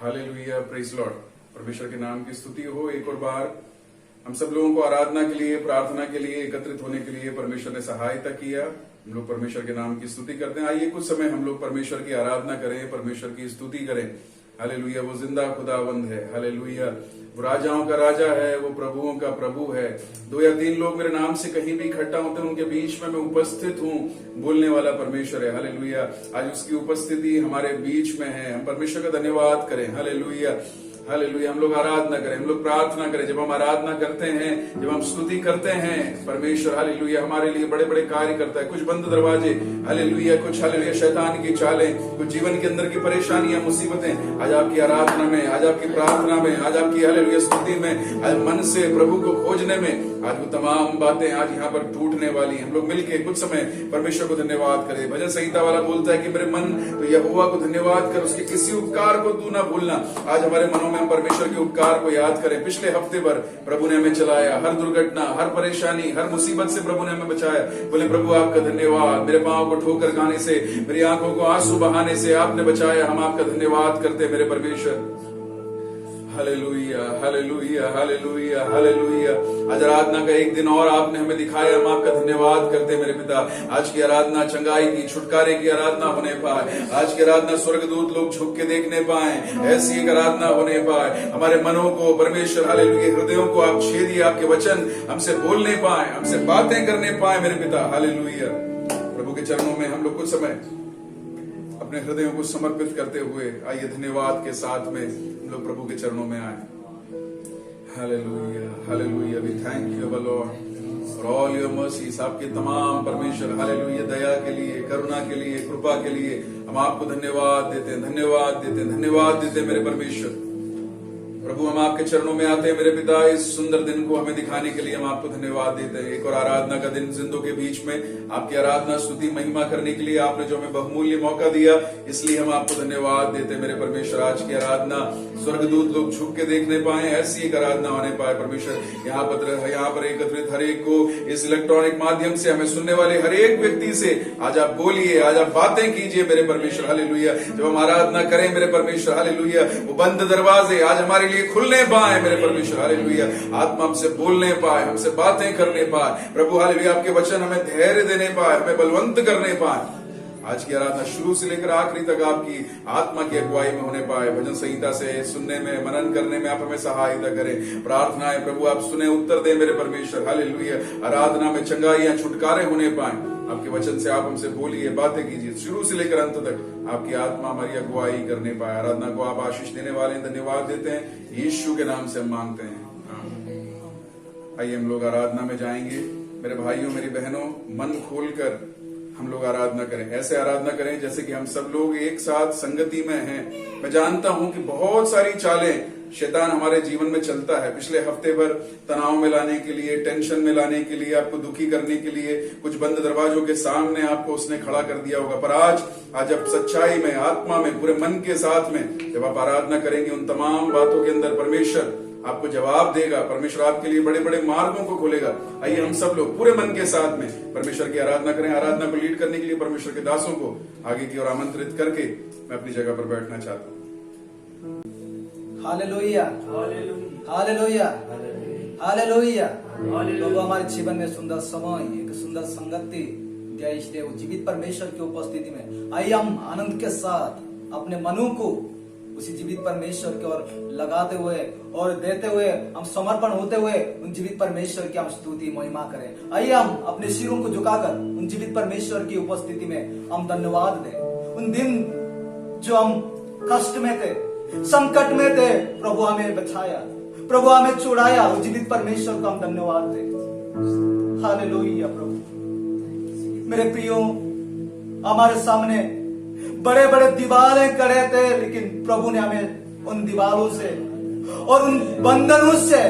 Hallelujah, praise Lord. परमेश्वर के नाम की स्तुति हो। एक और बार हम सब लोगों को आराधना के लिए, प्रार्थना के लिए एकत्रित होने के लिए परमेश्वर ने सहायता किया। हम लोग परमेश्वर के नाम की स्तुति करते हैं। आइए कुछ समय हम लोग परमेश्वर की आराधना करें, परमेश्वर की स्तुति करें। हालेलुया, वो जिंदा खुदावंद है। हालेलुया, वो राजाओं का राजा है, वो प्रभुओं का प्रभु है। 2 या 3 लोग मेरे नाम से कहीं भी इकट्ठा होते हैं, उनके बीच में मैं उपस्थित हूँ, बोलने वाला परमेश्वर है। हालेलुया, आज उसकी उपस्थिति हमारे बीच में है। हम परमेश्वर का धन्यवाद करें। Hallelujah, hallelujah. हम लोग आराधना करें, हम लोग प्रार्थना करें। जब हम आराधना करते हैं, जब हम स्तुति करते हैं, परमेश्वर हालेलुया हमारे लिए बड़े बड़े कार्य करता है। कुछ बंद दरवाजे, हालेलुया, कुछ हालेलुया शैतान की चालें, कुछ जीवन के अंदर की परेशानियां, मुसीबतें आज आपकी आराधना में, आज आपकी प्रार्थना में, आज आपकी हालेलुया स्तुति में, आज मन से प्रभु को खोजने में, आज वो तमाम बातें आज यहाँ पर टूटने वाली। हम लोग मिलके कुछ समय परमेश्वर को धन्यवाद करें। भजन संहिता वाला बोलता है कि मेरे मन तो यहोवा को धन्यवाद कर, उसके किसी उपकार को तू ना भूलना। आज हमारे मनों में हम परमेश्वर के उपकार को याद करें। पिछले हफ्ते भर प्रभु ने हमें चलाया, हर दुर्घटना, हर परेशानी, हर मुसीबत से प्रभु ने हमें बचाया। बोले प्रभु आपका धन्यवाद। मेरे पांव को ठोकर खाने से, मेरी आंखों को आंसू बहाने से आपने बचाया। हम आपका धन्यवाद करते मेरे परमेश्वर। Hallelujah, hallelujah, hallelujah, hallelujah. आज आराधना का एक दिन और आपने हमें दिखाया, हम आपका धन्यवाद करते मेरे पिता। आज की आराधना चंगाई की, छुटकारे की आराधना होने पाए। आज की आराधना स्वर्गदूत लोग झुक के देखने पाए, ऐसी एक आराधना होने पाए। हमारे मनों को परमेश्वर हालेलुया, हृदयों को आप छेदिए, आपके वचन हमसे बोलने पाए, हमसे बातें करने पाए मेरे पिता। हालेलुया। प्रभु के चरणों में हम लोग कुछ समय अपने हृदयों को समर्पित करते हुए आइए धन्यवाद के साथ में हम लोग प्रभु के चरणों में आए। Hallelujah, hallelujah. We thank you our lord for all your mercies. आपके तमाम परमेश्वर हालेलुया दया के लिए, करुणा के लिए, कृपा के लिए हम आपको धन्यवाद देते हैं, धन्यवाद देते हैं, धन्यवाद देते हैं मेरे परमेश्वर। प्रभु हम आपके चरणों में आते हैं मेरे पिता। इस सुंदर दिन को हमें दिखाने के लिए हम आपको धन्यवाद देते हैं। एक और आराधना का दिन जिंदों के बीच में आपकी आराधना, स्तुति, महिमा करने के लिए आपने जो हमें बहुमूल्य मौका दिया, इसलिए हम आपको धन्यवाद देते हैं मेरे परमेश्वर। आज की आराधना स्वर्गदूत लोग झुक के देखने पाए, ऐसी एक आराधना होने पाए परमेश्वर। यहाँ पर एकत्रित हर एक को, इस इलेक्ट्रॉनिक माध्यम से हमें सुनने वाले हर एक व्यक्ति से आज आप बोलिए, आज आप बातें कीजिए मेरे परमेश्वर। हालेलुया। जब हम आराधना करें मेरे परमेश्वर, हालेलुया, वो बंद दरवाजे आज हमारे लिए खुलने पाए मेरे परमेश्वर। हालेलुया। आत्मा हमसे बोलने पाए, हमसे बातें करने पाए प्रभु। हालेलुया। आपके वचन हमें धैर्य देने पाए, हमें बलवंत करने पाए। आज की आराधना शुरू से लेकर आखिरी तक आपकी आत्मा की अगुवाई में होने पाए। भजन संहिता से सुनने में, मनन करने में आप हमें सहायता करें। प्रार्थनाएं प्रभु आप सुने, उत्तर दे मेरे परमेश्वर। हालेलुया। आराधना में चंगाइयां, छुटकारे होने पाए। आपके वचन से आप हमसे बोलिए, बातें कीजिए, शुरू से लेकर अंत तक आपकी आत्मा हमारी अगुवाई करने पाए। आराधना को आप आशीष देने वाले, धन्यवाद देते हैं। यीशु के नाम से हम मांगते हैं। आइए हम लोग आराधना में जाएंगे। मेरे भाइयों, मेरी बहनों, मन खोलकर हम लोग आराधना करें। ऐसे आराधना करें जैसे कि हम सब लोग एक साथ संगति में हैं। मैं जानता हूं कि बहुत सारी चालें शैतान हमारे जीवन में चलता है। पिछले हफ्ते भर तनाव में लाने के लिए, टेंशन में लाने के लिए, आपको दुखी करने के लिए, कुछ बंद दरवाजों के सामने आपको उसने खड़ा कर दिया होगा। पर आज आप सच्चाई में, आत्मा में, पूरे मन के साथ में जब आप आराधना करेंगे, उन तमाम बातों के अंदर परमेश्वर आपको जवाब देगा। परमेश्वर आपके लिए बड़े बड़े मार्गों को खोलेगा। आइए हम सब लोग पूरे मन के साथ में परमेश्वर की आराधना करें। आराधना को लीड करने के लिए परमेश्वर के दासों को आगे की ओर आमंत्रित करके मैं अपनी जगह पर बैठना चाहता हूँ। Hallelujah, hallelujah, hallelujah. प्रभु हमारे जीवन में सुंदर समय, एक सुंदर संगति दिया, इसलिए वो जीवित परमेश्वर की उपस्थिति में आइए हम आनंद के साथ अपने मनों को उसी जीवित परमेश्वर की ओर लगाते हुए और देते हुए, हम समर्पण होते हुए उन जीवित परमेश्वर की हम स्तुति, महिमा करें। आइए हम अपने सिरों को झुकाकर उन जीवित परमेश्वर की उपस्थिति में हम धन्यवाद दें। उन दिन जो हम कष्ट में थे, संकट में थे, प्रभु हमें बचाया, प्रभु हमें छुड़ाया, उस जीवित परमेश्वर को हम धन्यवाद दें। हालेलुया। प्रभु मेरे प्रियो, हमारे सामने बड़े बड़े दीवारें खड़े थे, लेकिन प्रभु ने हमें उन दीवारों से और उन बंधनों से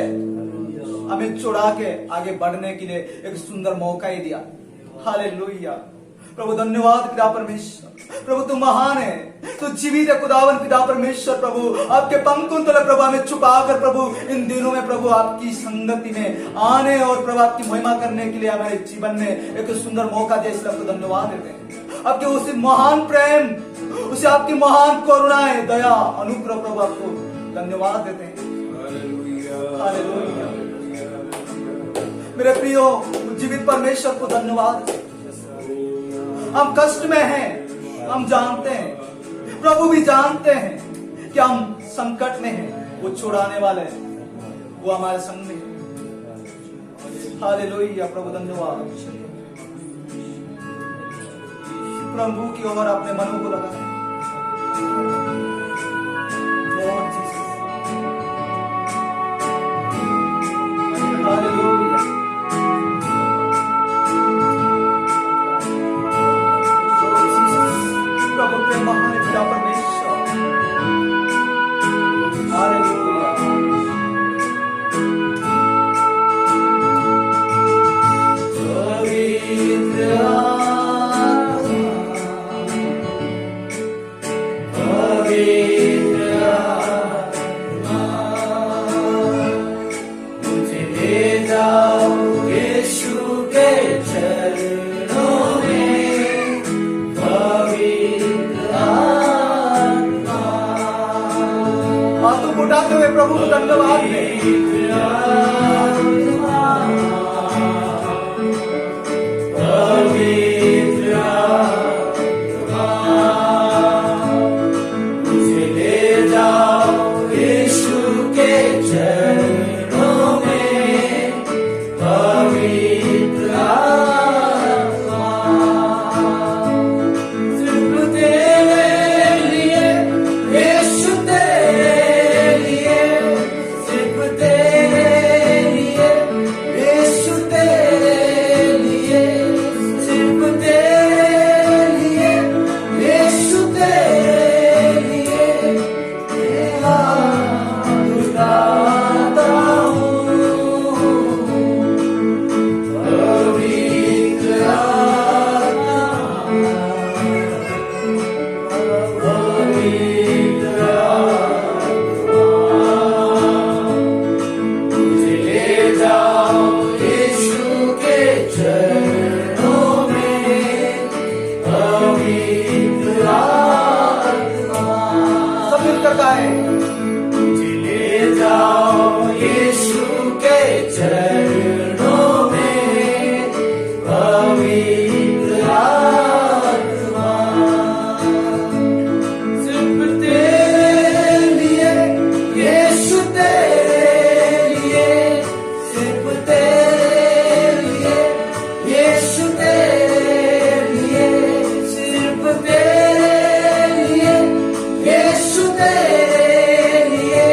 हमें छुड़ा के आगे बढ़ने के लिए एक सुंदर मौका ही दिया। हालेलुया। प्रभु धन्यवाद पिता परमेश्वर। प्रभु तू महान है, तू जीवित है खुदावन पिता परमेश्वर। प्रभु आपके पंखों तले प्रभु हमें छुपाकर प्रभु इन दिनों में प्रभु आपकी संगति में आने और प्रभु आपकी महिमा करने के लिए हमारे जीवन में एक सुंदर मौका दिया, इसलिए आपको धन्यवाद देते हैं। आपके उस महान प्रेम, उसे आपकी महान करुणाएं, दया, अनुग्रह प्रभु आपको धन्यवाद देते हैं। हालेलुया। मेरे प्रियो जीवित परमेश्वर को धन्यवाद। हम कष्ट में हैं, हम जानते हैं, प्रभु भी जानते हैं कि हम संकट में हैं। वो छुड़ाने वाले हैं, वो हमारे संग में है। हालेलुया। प्रभु धन्यवाद। प्रभु की ओर अपने मनों को लगाएं। Lord Jesus. हालेलुया। प्रभु के महान पिता परमेश्वर। हालेलुया। पवित्र उठाते हुए प्रभु को धन्यवाद मुझे ले जाओ यीशु के चरणों में, पवित्र आत्मा। सिर्फ तेरे लिए यीशु, तेरे लिए, सिर्फ तेरे लिए यीशु, तेरे लिए, सिर्फ तेरे लिए यीशु, तेरे लिए मैं गाता हूँ। पवित्र आत्मा, पवित्र आत्मा, मुझे ले जाओ यीशु के चरणों में, पवित्र आत्मा। सब मिलकर गाएं। मुझे ले जाओ यीशु के चरणों में, पवित्र आत्मा। सिर्फ तेरे लिए यीशु, तेरे लिए, सिर्फ तेरे लिए यीशु, तेरे लिए, सिर्फ तेरे लिए यीशु, तेरे लिए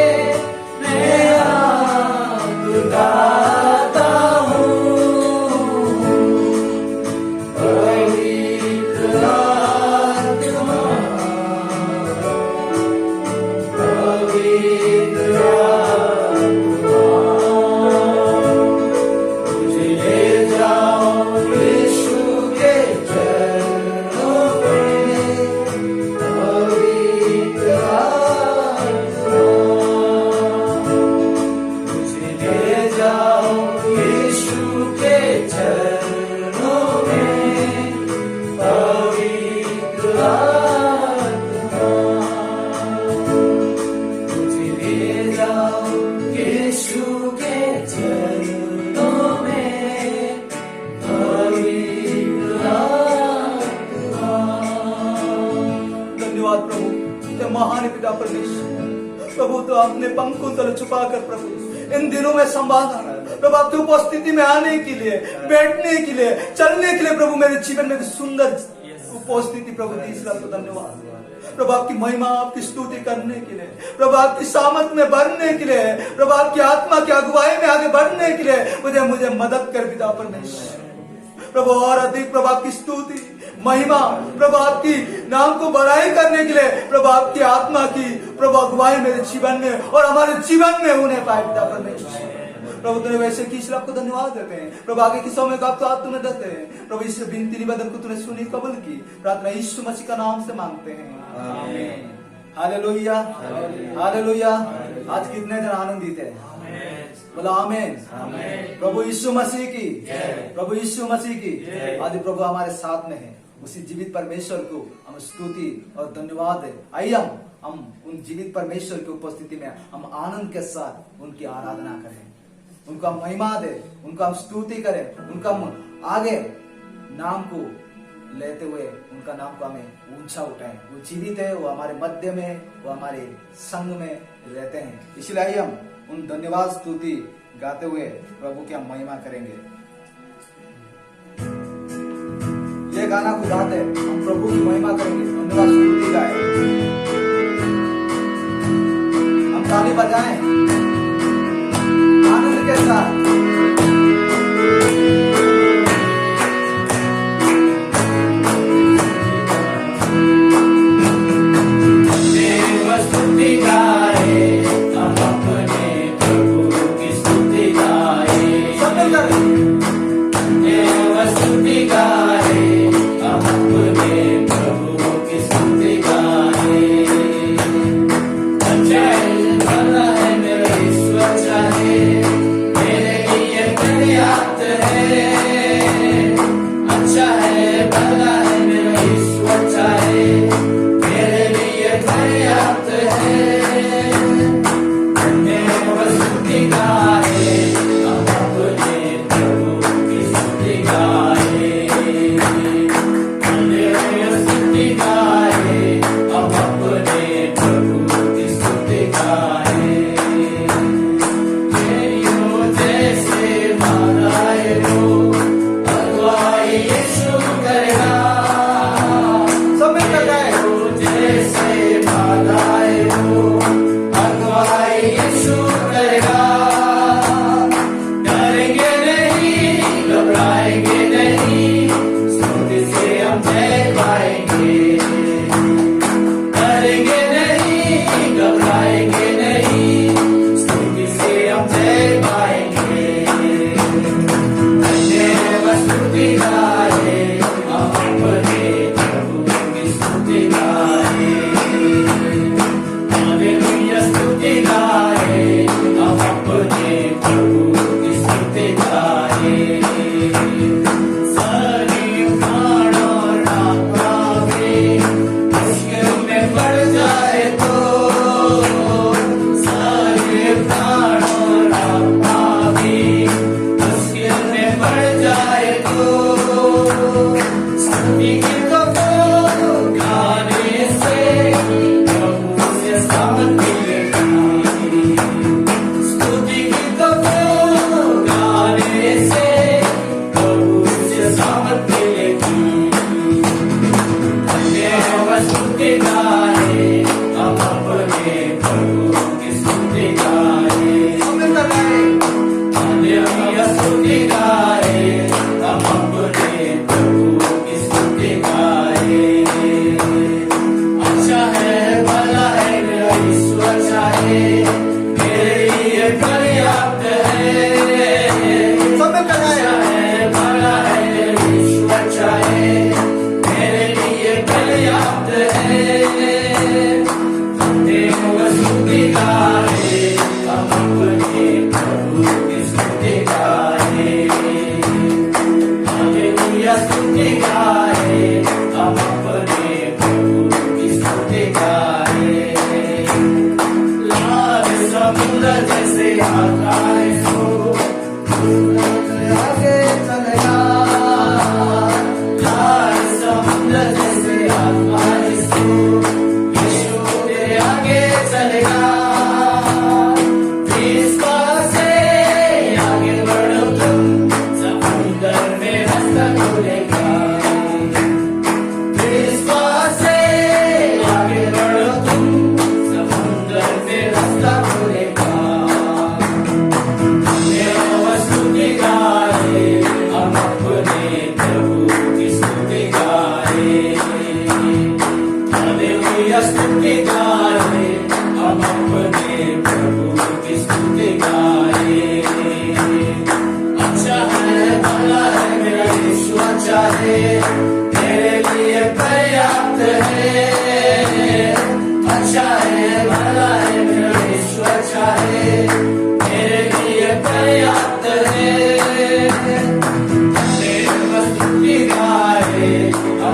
मैं आपको गाता हूँ। पवित्र आत्मा, पवित्र आत्मा, मुझे ले जाओ यीशु के चरणों में, पवित्र आत्मा, मुझे ले जाओ यीशु के चरणों में, पवित्र आत्मा, मुझे ले जाओ यीशु के चरणों में, पवित्र आत्मा। धन्यवाद प्रभु, ते महान पिता परमेश्वर। प्रभु तो अपने पंखों तले छुपाकर प्रभु इन दिनों में संभालना, प्रभु आपकी उपस्थिति में आने के लिए, बैठने के लिए, चलने के लिए प्रभु मेरे जीवन में सुंदर उपस्थिति प्रभु दी, इसलिए आपको धन्यवाद। प्रभु आपकी महिमा, आपकी स्तुति करने के लिए, प्रभु आपकी सामर्थ में बढ़ने के लिए, प्रभु आपकी आत्मा की अगुवाई में आगे बढ़ने के लिए मुझे मदद कर पिता परमेश्वर। प्रभु और अधिक प्रभु आपकी स्तुति, महिमा, प्रभु आपकी नाम को बड़ाई करने के लिए, प्रभु आपकी आत्मा की प्रभु अगुवाई मेरे जीवन में और हमारे जीवन में होने पाए पिता परमेश्वर। प्रभु तूने वैसे की, इसलिए आपको धन्यवाद देते हैं। प्रभु आगे की समय को आपको हाथ तुम्हें देते हैं। प्रभु इस विनती निवेदन को तूने सुनी, कबूल की, प्रार्थना यीशु मसीह का नाम से मांगते हैं, आमीन। Hallelujah, hallelujah. आज कितने जन आनंदित है, बोला आमीन। प्रभु यीशु मसीह की, प्रभु यीशु मसीह की। आज प्रभु हमारे साथ में है, उसी जीवित परमेश्वर को हम स्तुति और धन्यवाद है। आइए हम उन जीवित परमेश्वर की उपस्थिति में हम आनंद के साथ उनकी आराधना करें, उनका महिमा दे, उनका हम स्तुति करें, उनका हम आगे नाम को लेते हुए उनका नाम को हमें ऊंचा उठाएं। वो जीवित है, वो हमारे मध्य में, वो हमारे संग में रहते हैं। इसलिए आइए हम उन धन्यवाद स्तुति गाते हुए प्रभु की हम महिमा करेंगे। ये गाना को गाते हम प्रभु की महिमा करेंगे, धन्यवाद स्तुति गाए, हम ताली बजाएं आनंद के साथ।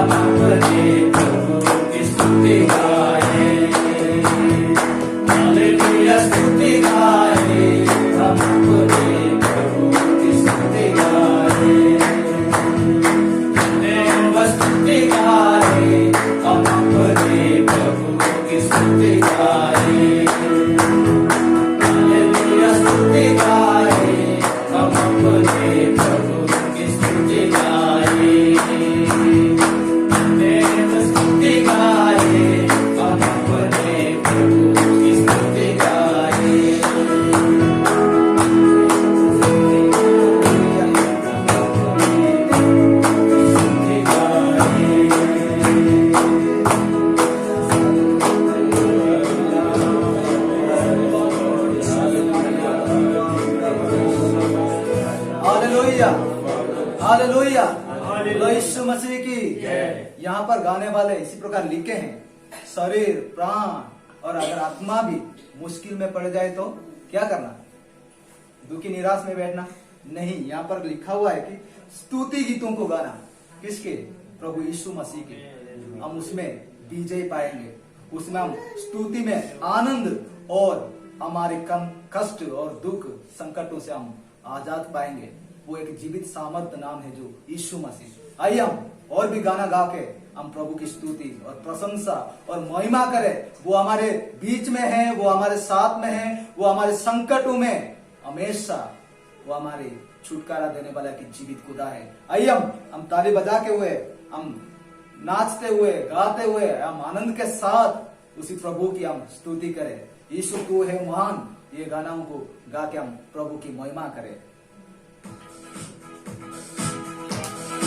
I'm स्तुति गाए, हालेलुया स्तुति गाए, हम अपने प्रभु की स्तुति गाए, हालेलुया स्तुति गाए, हम अपने प्रभु की स्तुति गाए। हालेलुया, हालेलुया, बोलो यीशु मसीह की। यहाँ पर गाने वाले इसी प्रकार लिखे हैं, शरीर, प्राण और अगर आत्मा भी मुश्किल में पड़ जाए तो क्या करना? दुखी निराश में बैठना नहीं। यहाँ पर लिखा हुआ है कि स्तुति गीतों को गाना। किसके? प्रभु यीशु मसीह के। हम उसमें विजय पाएंगे, उसमें हम स्तुति में आनंद और हमारे कम कष्ट और दुख संकटों से हम आजाद पाएंगे। वो एक जीवित सामर्थ नाम है जो यीशु मसीह। आइए हम और भी गाना गा के हम प्रभु की स्तुति और प्रशंसा और महिमा करें। वो हमारे बीच में है, वो हमारे साथ में है, वो हमारे संकटों में हमेशा वो हमारे छुटकारा देने वाला की जीवित खुदा है। आइए हम ताली बजाते हुए, हम नाचते हुए, गाते हुए, हम आनंद के साथ उसी प्रभु की हम स्तुति करें। यीशु तू है महान, ये गानाओं को गा के हम प्रभु की महिमा करें।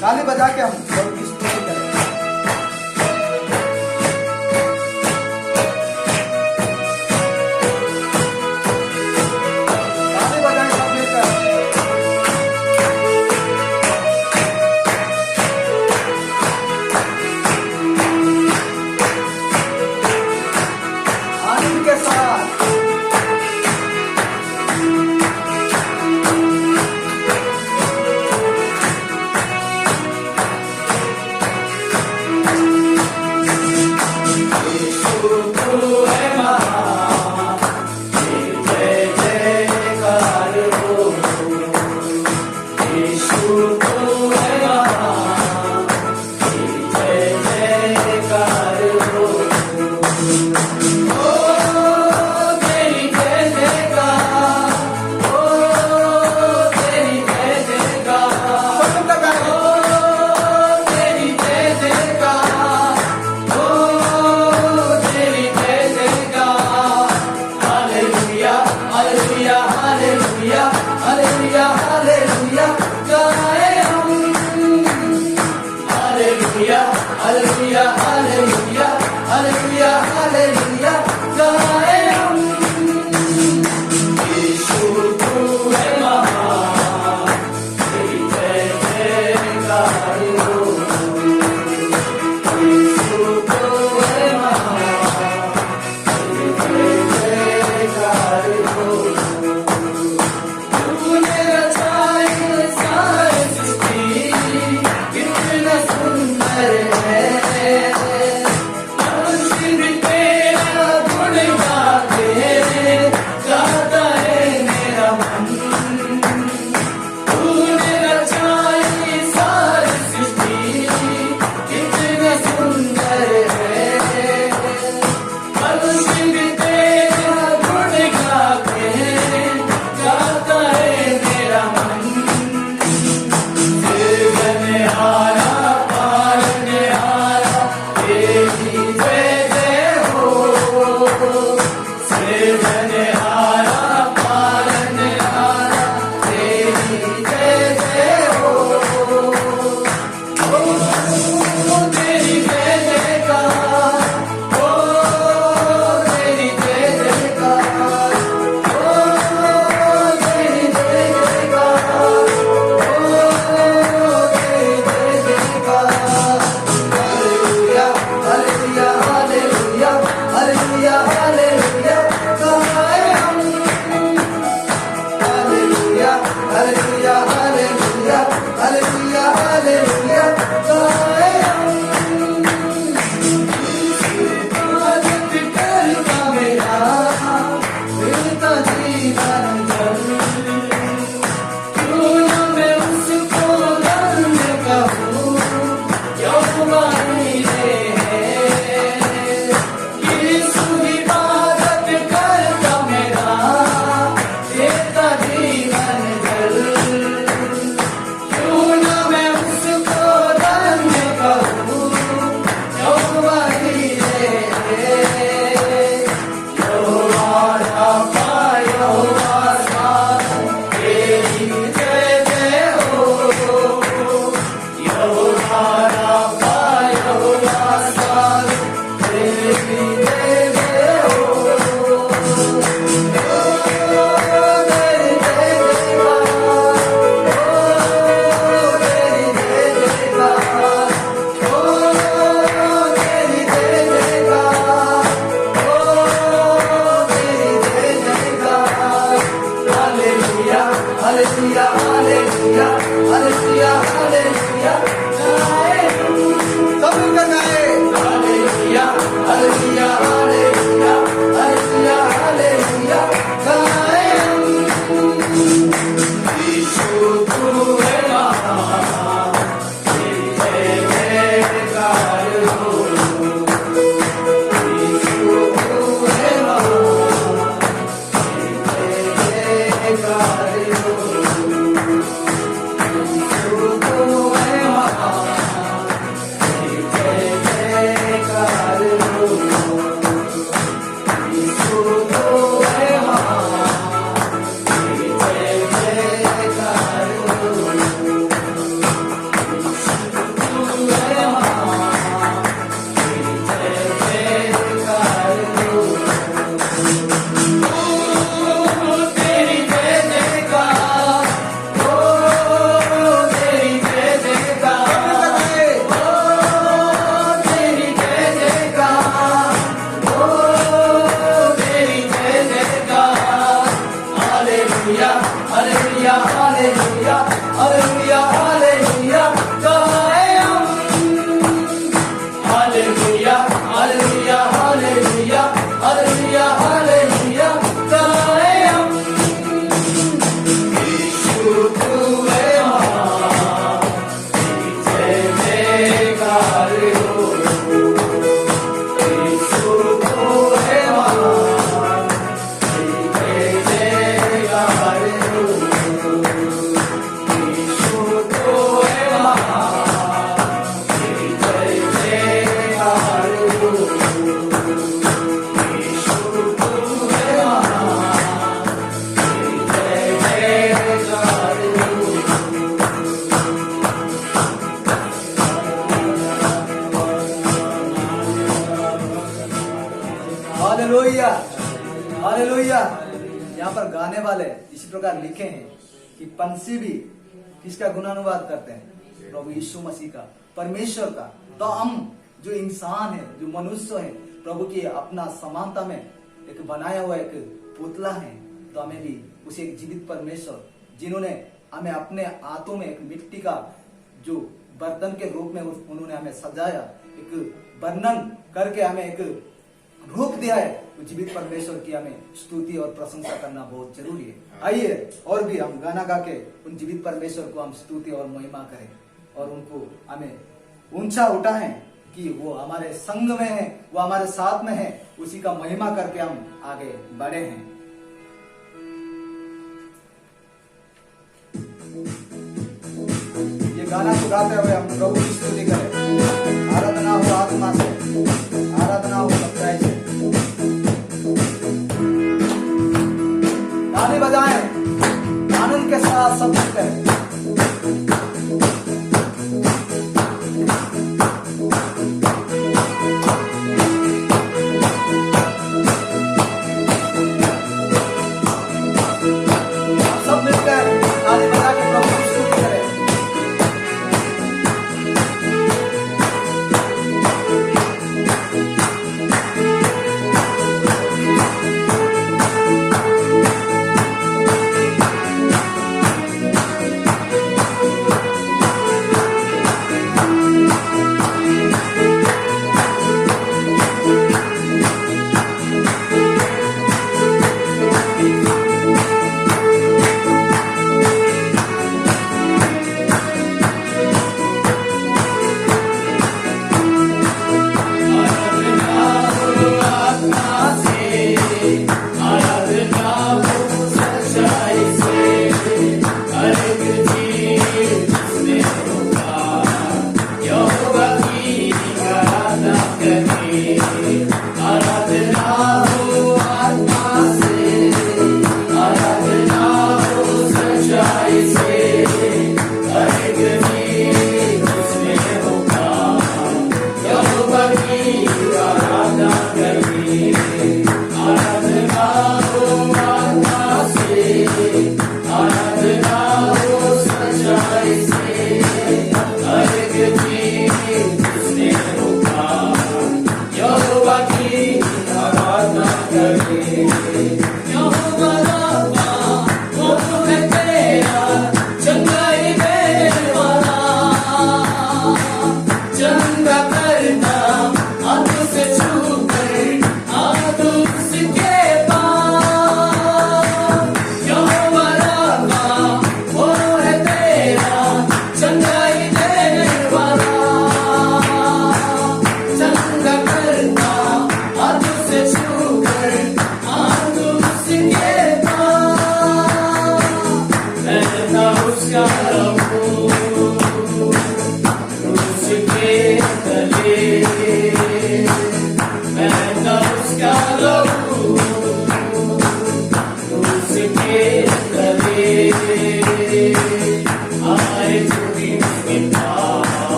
ताली बजा के हम प्रभु की स्तुति करें। ताली बजाएं सब मिलकर। आनंद के साथ हालेलुया, हालेलुया। यहाँ पर गाने वाले इसी प्रकार लिखे हैं कि पंछी भी किसका गुणानुवाद करते हैं? प्रभु यीशु मसीह का, परमेश्वर का। तो हम जो इंसान है, जो मनुष्य है, प्रभु की अपना समानता में एक बनाया हुआ एक पुतला है। तो हमें भी उसे एक जीवित परमेश्वर, जिन्होंने हमें अपने हाथों में एक मिट्टी का जो बर्तन के रूप में उन्होंने हमें सजाया, एक वर्णन करके हमें एक रूप दिया है, तो जीवित परमेश्वर की हमें स्तुति और प्रशंसा करना बहुत जरूरी है। आइए और भी हम गाना गा के उन जीवित परमेश्वर को हम स्तुति और महिमा करें और उनको हमें ऊंचा उठाएं कि वो हमारे संग में है, वो हमारे साथ में है, उसी का महिमा करके हम आगे बढ़े हैं। ये गाना को गाते हुए हम प्रभु की स्तुति करें। आराधना हो आत्मा से, आराधना हो सच्चाई से। ताली बजाएं, आनंद के साथ सब कुछ करें। सब मिलकर ताली बजा के प्रभु की स्तुति करें।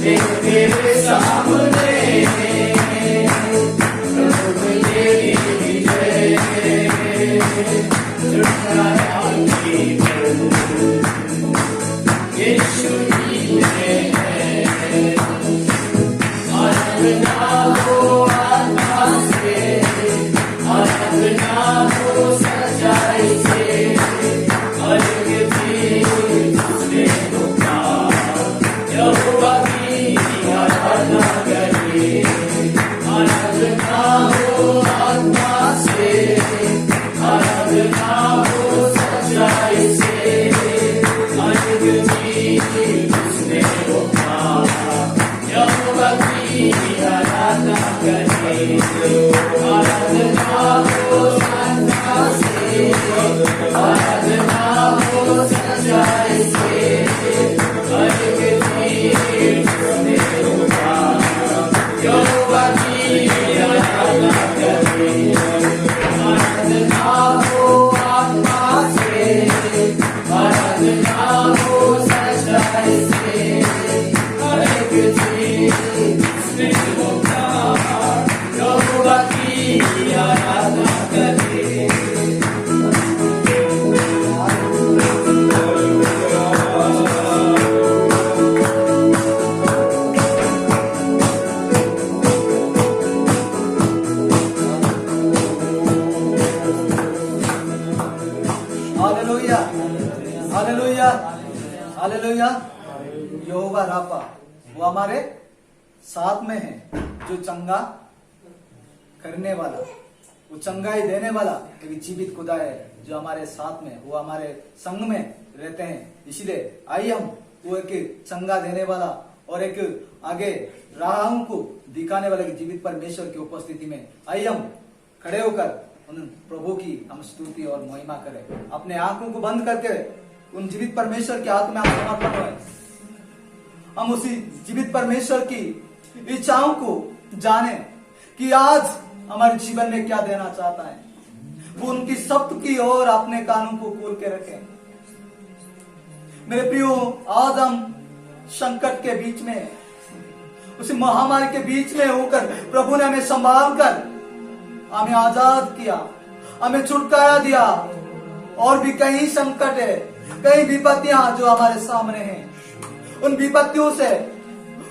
तेरे सामने प्रभु तेरी विजय झुकाया यीशु ही है आराधना हो आत्मा से आराधना हो सच्चाई से अर्घ भी तुझने होगा यहोवा की आराधना करिए आराधना हो आत्मा से आराधना हो सच्चाई से अर्घ भी तुझने होगा यहोवा की आराधना करिए आराधना हो आत्मा से आराधना हो सच्चाई से अर्घ भी तुझने होगा यहोवा की आराधना करिए आराधना हो आत्मा से आराधना हो सच्चाई से अर्घ भी तुझने होगा यहोवा की आराधना करिए हालेलुया हालेलुया हालेलुया। यहोवा राफा वो हमारे साथ में है, जो चंगा करने वाला, वो चंगाई देने वाला एक जीवित खुदा है जो हमारे साथ में, वो हमारे संग में रहते हैं। इसलिए आइए हम वो एक चंगा देने वाला और एक आगे राहों को दिखाने वाले जीवित परमेश्वर की उपस्थिति में आइए हम खड़े होकर उन प्रभु की हम स्तुति और महिमा करें। अपने आंखों को बंद करके उन जीवित परमेश्वर के हाथ में हम समर्पण हुए। हम उसी जीवित परमेश्वर की इच्छाओं को जाने कि आज हमारे जीवन में क्या देना चाहता है। वो उनकी शब्द की ओर अपने कानों को खोल के रखें। मेरे प्रियो, आज हम संकट के बीच में, उसी महामारी के बीच में होकर प्रभु ने हमें संभाल कर हमें आजाद किया, हमें छुटकारा दिया। और भी कई संकट है, कई विपत्तियां जो हमारे सामने हैं। उन विपत्तियों से,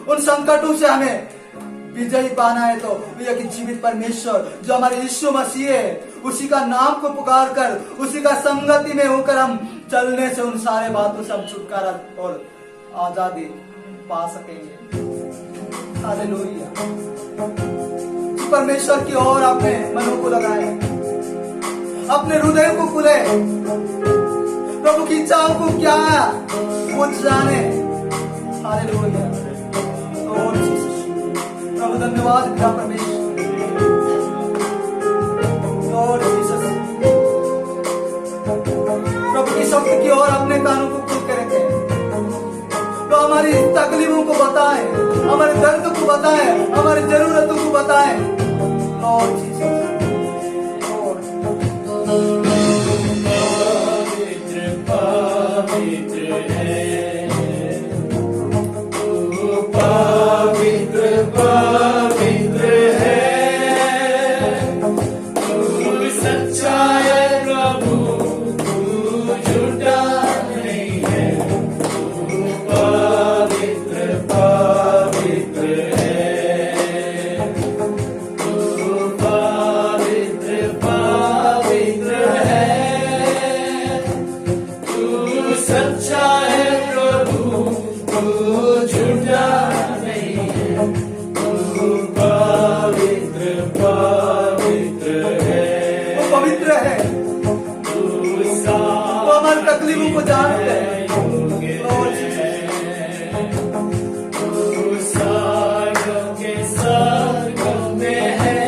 उन संकटों से हमें विजयी पाना है तो यह जीवित परमेश्वर जो हमारे यीशु मसीह है, उसी का नाम को पुकार कर, उसी का संगति में होकर हम चलने से उन सारे बातों से हम छुटकारा और आजादी पा सकेंगे। हालेलुया। परमेश्वर की ओर अपने मनों को लगाए, अपने हृदय को खुले, प्रभु की इच्छाओं को क्या वो जाने। हालेलुया। प्रभु धन्यवाद पिता परमेश्वर। प्रभु की शब्द की ओर अपने कानों को खोल के रखें। तो हमारी तकलीफों को बताएं, हमारे दर्द को बताएं, हमारी जरूरतों को बताएं। Lord Jesus, Lord. पवित्र पवित्र है तू, पवित्र पवित्र है तू, सच्चा है प्रभु, तू झूठा नहीं है। तू पवित्र पवित्र है तू, पवित्र पवित्र है तू, सच्चा है प्रभु, तू झूठा नहीं है। तू पवित्र पवित्र है, वो पवित्र है, तू वो हमारी तकलीफों को जानते हैं। Lord Jesus. तू सार्गों के सार्गों में है,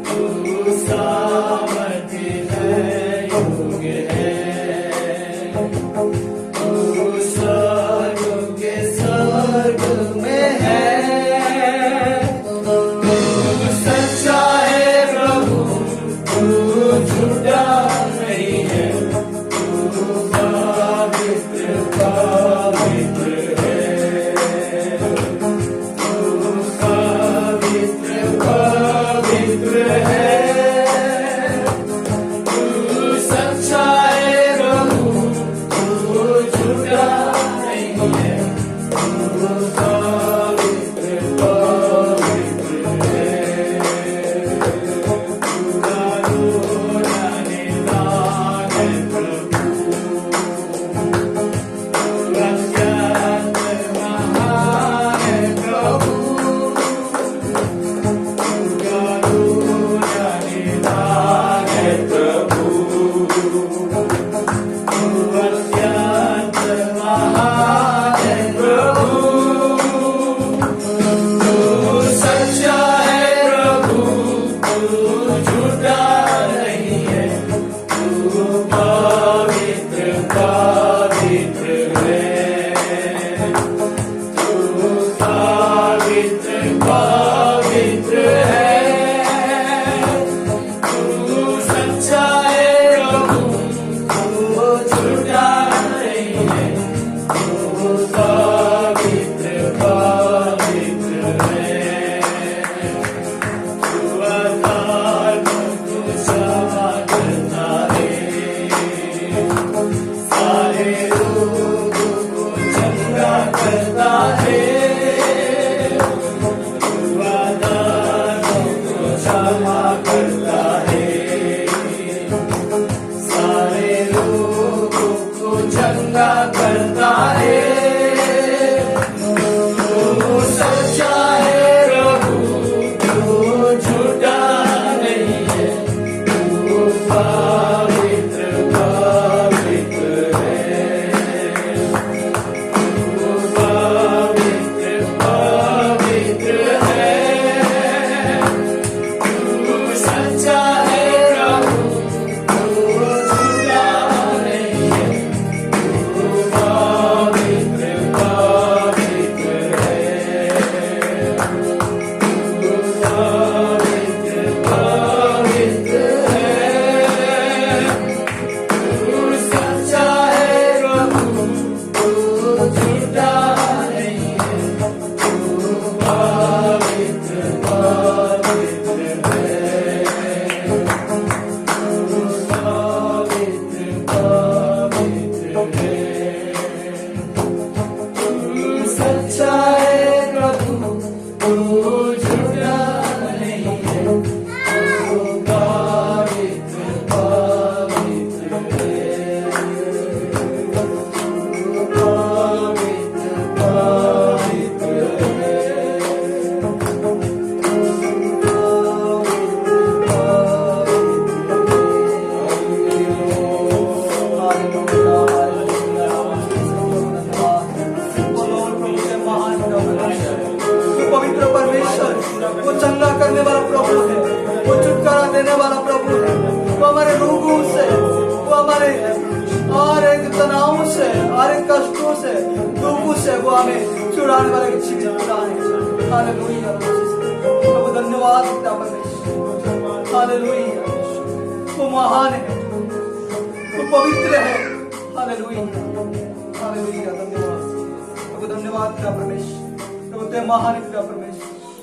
तू सामर्थ्य है, योग्य है। तू सार्गों के सार्ग में है, तू सच्चा है प्रभु, तू झूठा नहीं है। तू पवित्र पवित्र है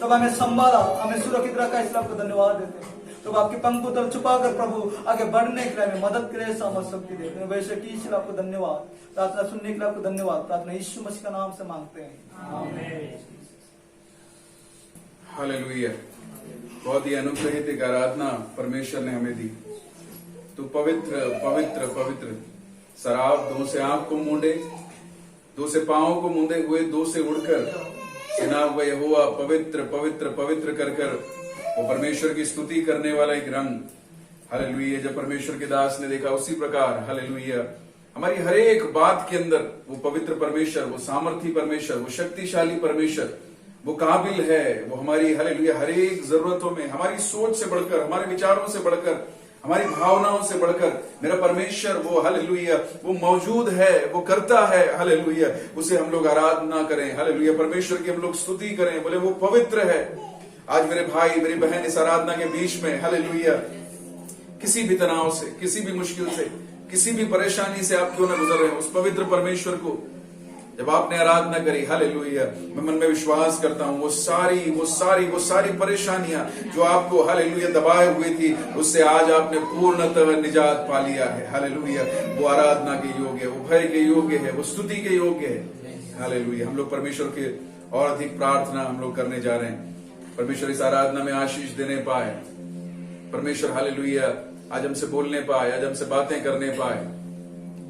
तब हमें संभाला, हमें सुरक्षित रखा, इसलिए आपको धन्यवाद देते हैं। तो आपके पंख तल छुपा कर प्रभु आगे बढ़ने के लिए हमें मदद करे, सामर्थ शक्ति देते हैं। वैसे की इसलिए आपको धन्यवाद, प्रार्थना सुनने के लिए आपको धन्यवाद। प्रार्थना यीशु मसीह का नाम से मांगते हैं, आमीन। हालेलुया। बहुत ही अनुग्रहित एक आराधना परमेश्वर ने हमें दी। तू पवित्र पवित्र पवित्र, शराब दो से आंख को मूंदे, दो से पांव को मूंदे हुए, दो से उड़कर सेना हुआ यहोवा पवित्र पवित्र पवित्र कर कर वो परमेश्वर की स्तुति करने वाला एक रंग। हालेलुया। जब परमेश्वर के दास ने देखा उसी प्रकार हालेलुया हमारी हर एक बात के अंदर वो पवित्र परमेश्वर, वो सामर्थी परमेश्वर, वो शक्तिशाली परमेश्वर, वो काबिल है। वो हमारी हालेलुया हर एक जरूरतों में, हमारी सोच से बढ़कर, हमारे विचारों से बढ़कर, हमारी भावनाओं से बढ़कर मेरा परमेश्वर वो हालेलुया वो मौजूद है, वो करता है। हालेलुया। उसे हम लोग आराधना करें, हालेलुया परमेश्वर की हम लोग स्तुति करें, बोले वो पवित्र है। आज मेरे भाई मेरी बहन इस आराधना के बीच में हालेलुया किसी भी तनाव से, किसी भी मुश्किल से, किसी भी परेशानी से आप क्यों न गुजर रहे हो, उस पवित्र परमेश्वर को जब आपने आराधना करी हालेलुया, मैं मन में विश्वास करता हूं वो सारी परेशानियां जो आपको हालेलुया दबाए हुई थी, उससे आज आपने पूर्णतः निजात पा लिया है। हालेलुया। वो आराधना के योग्य है, वो भय के योग्य है, वो स्तुति के योग्य है। हालेलुया। हम लोग परमेश्वर के और अधिक प्रार्थना हम लोग करने जा रहे हैं। परमेश्वर इस आराधना में आशीष देने पाए। परमेश्वर हालेलुया आज हमसे बोलने पाए, आज हमसे बातें करने पाए।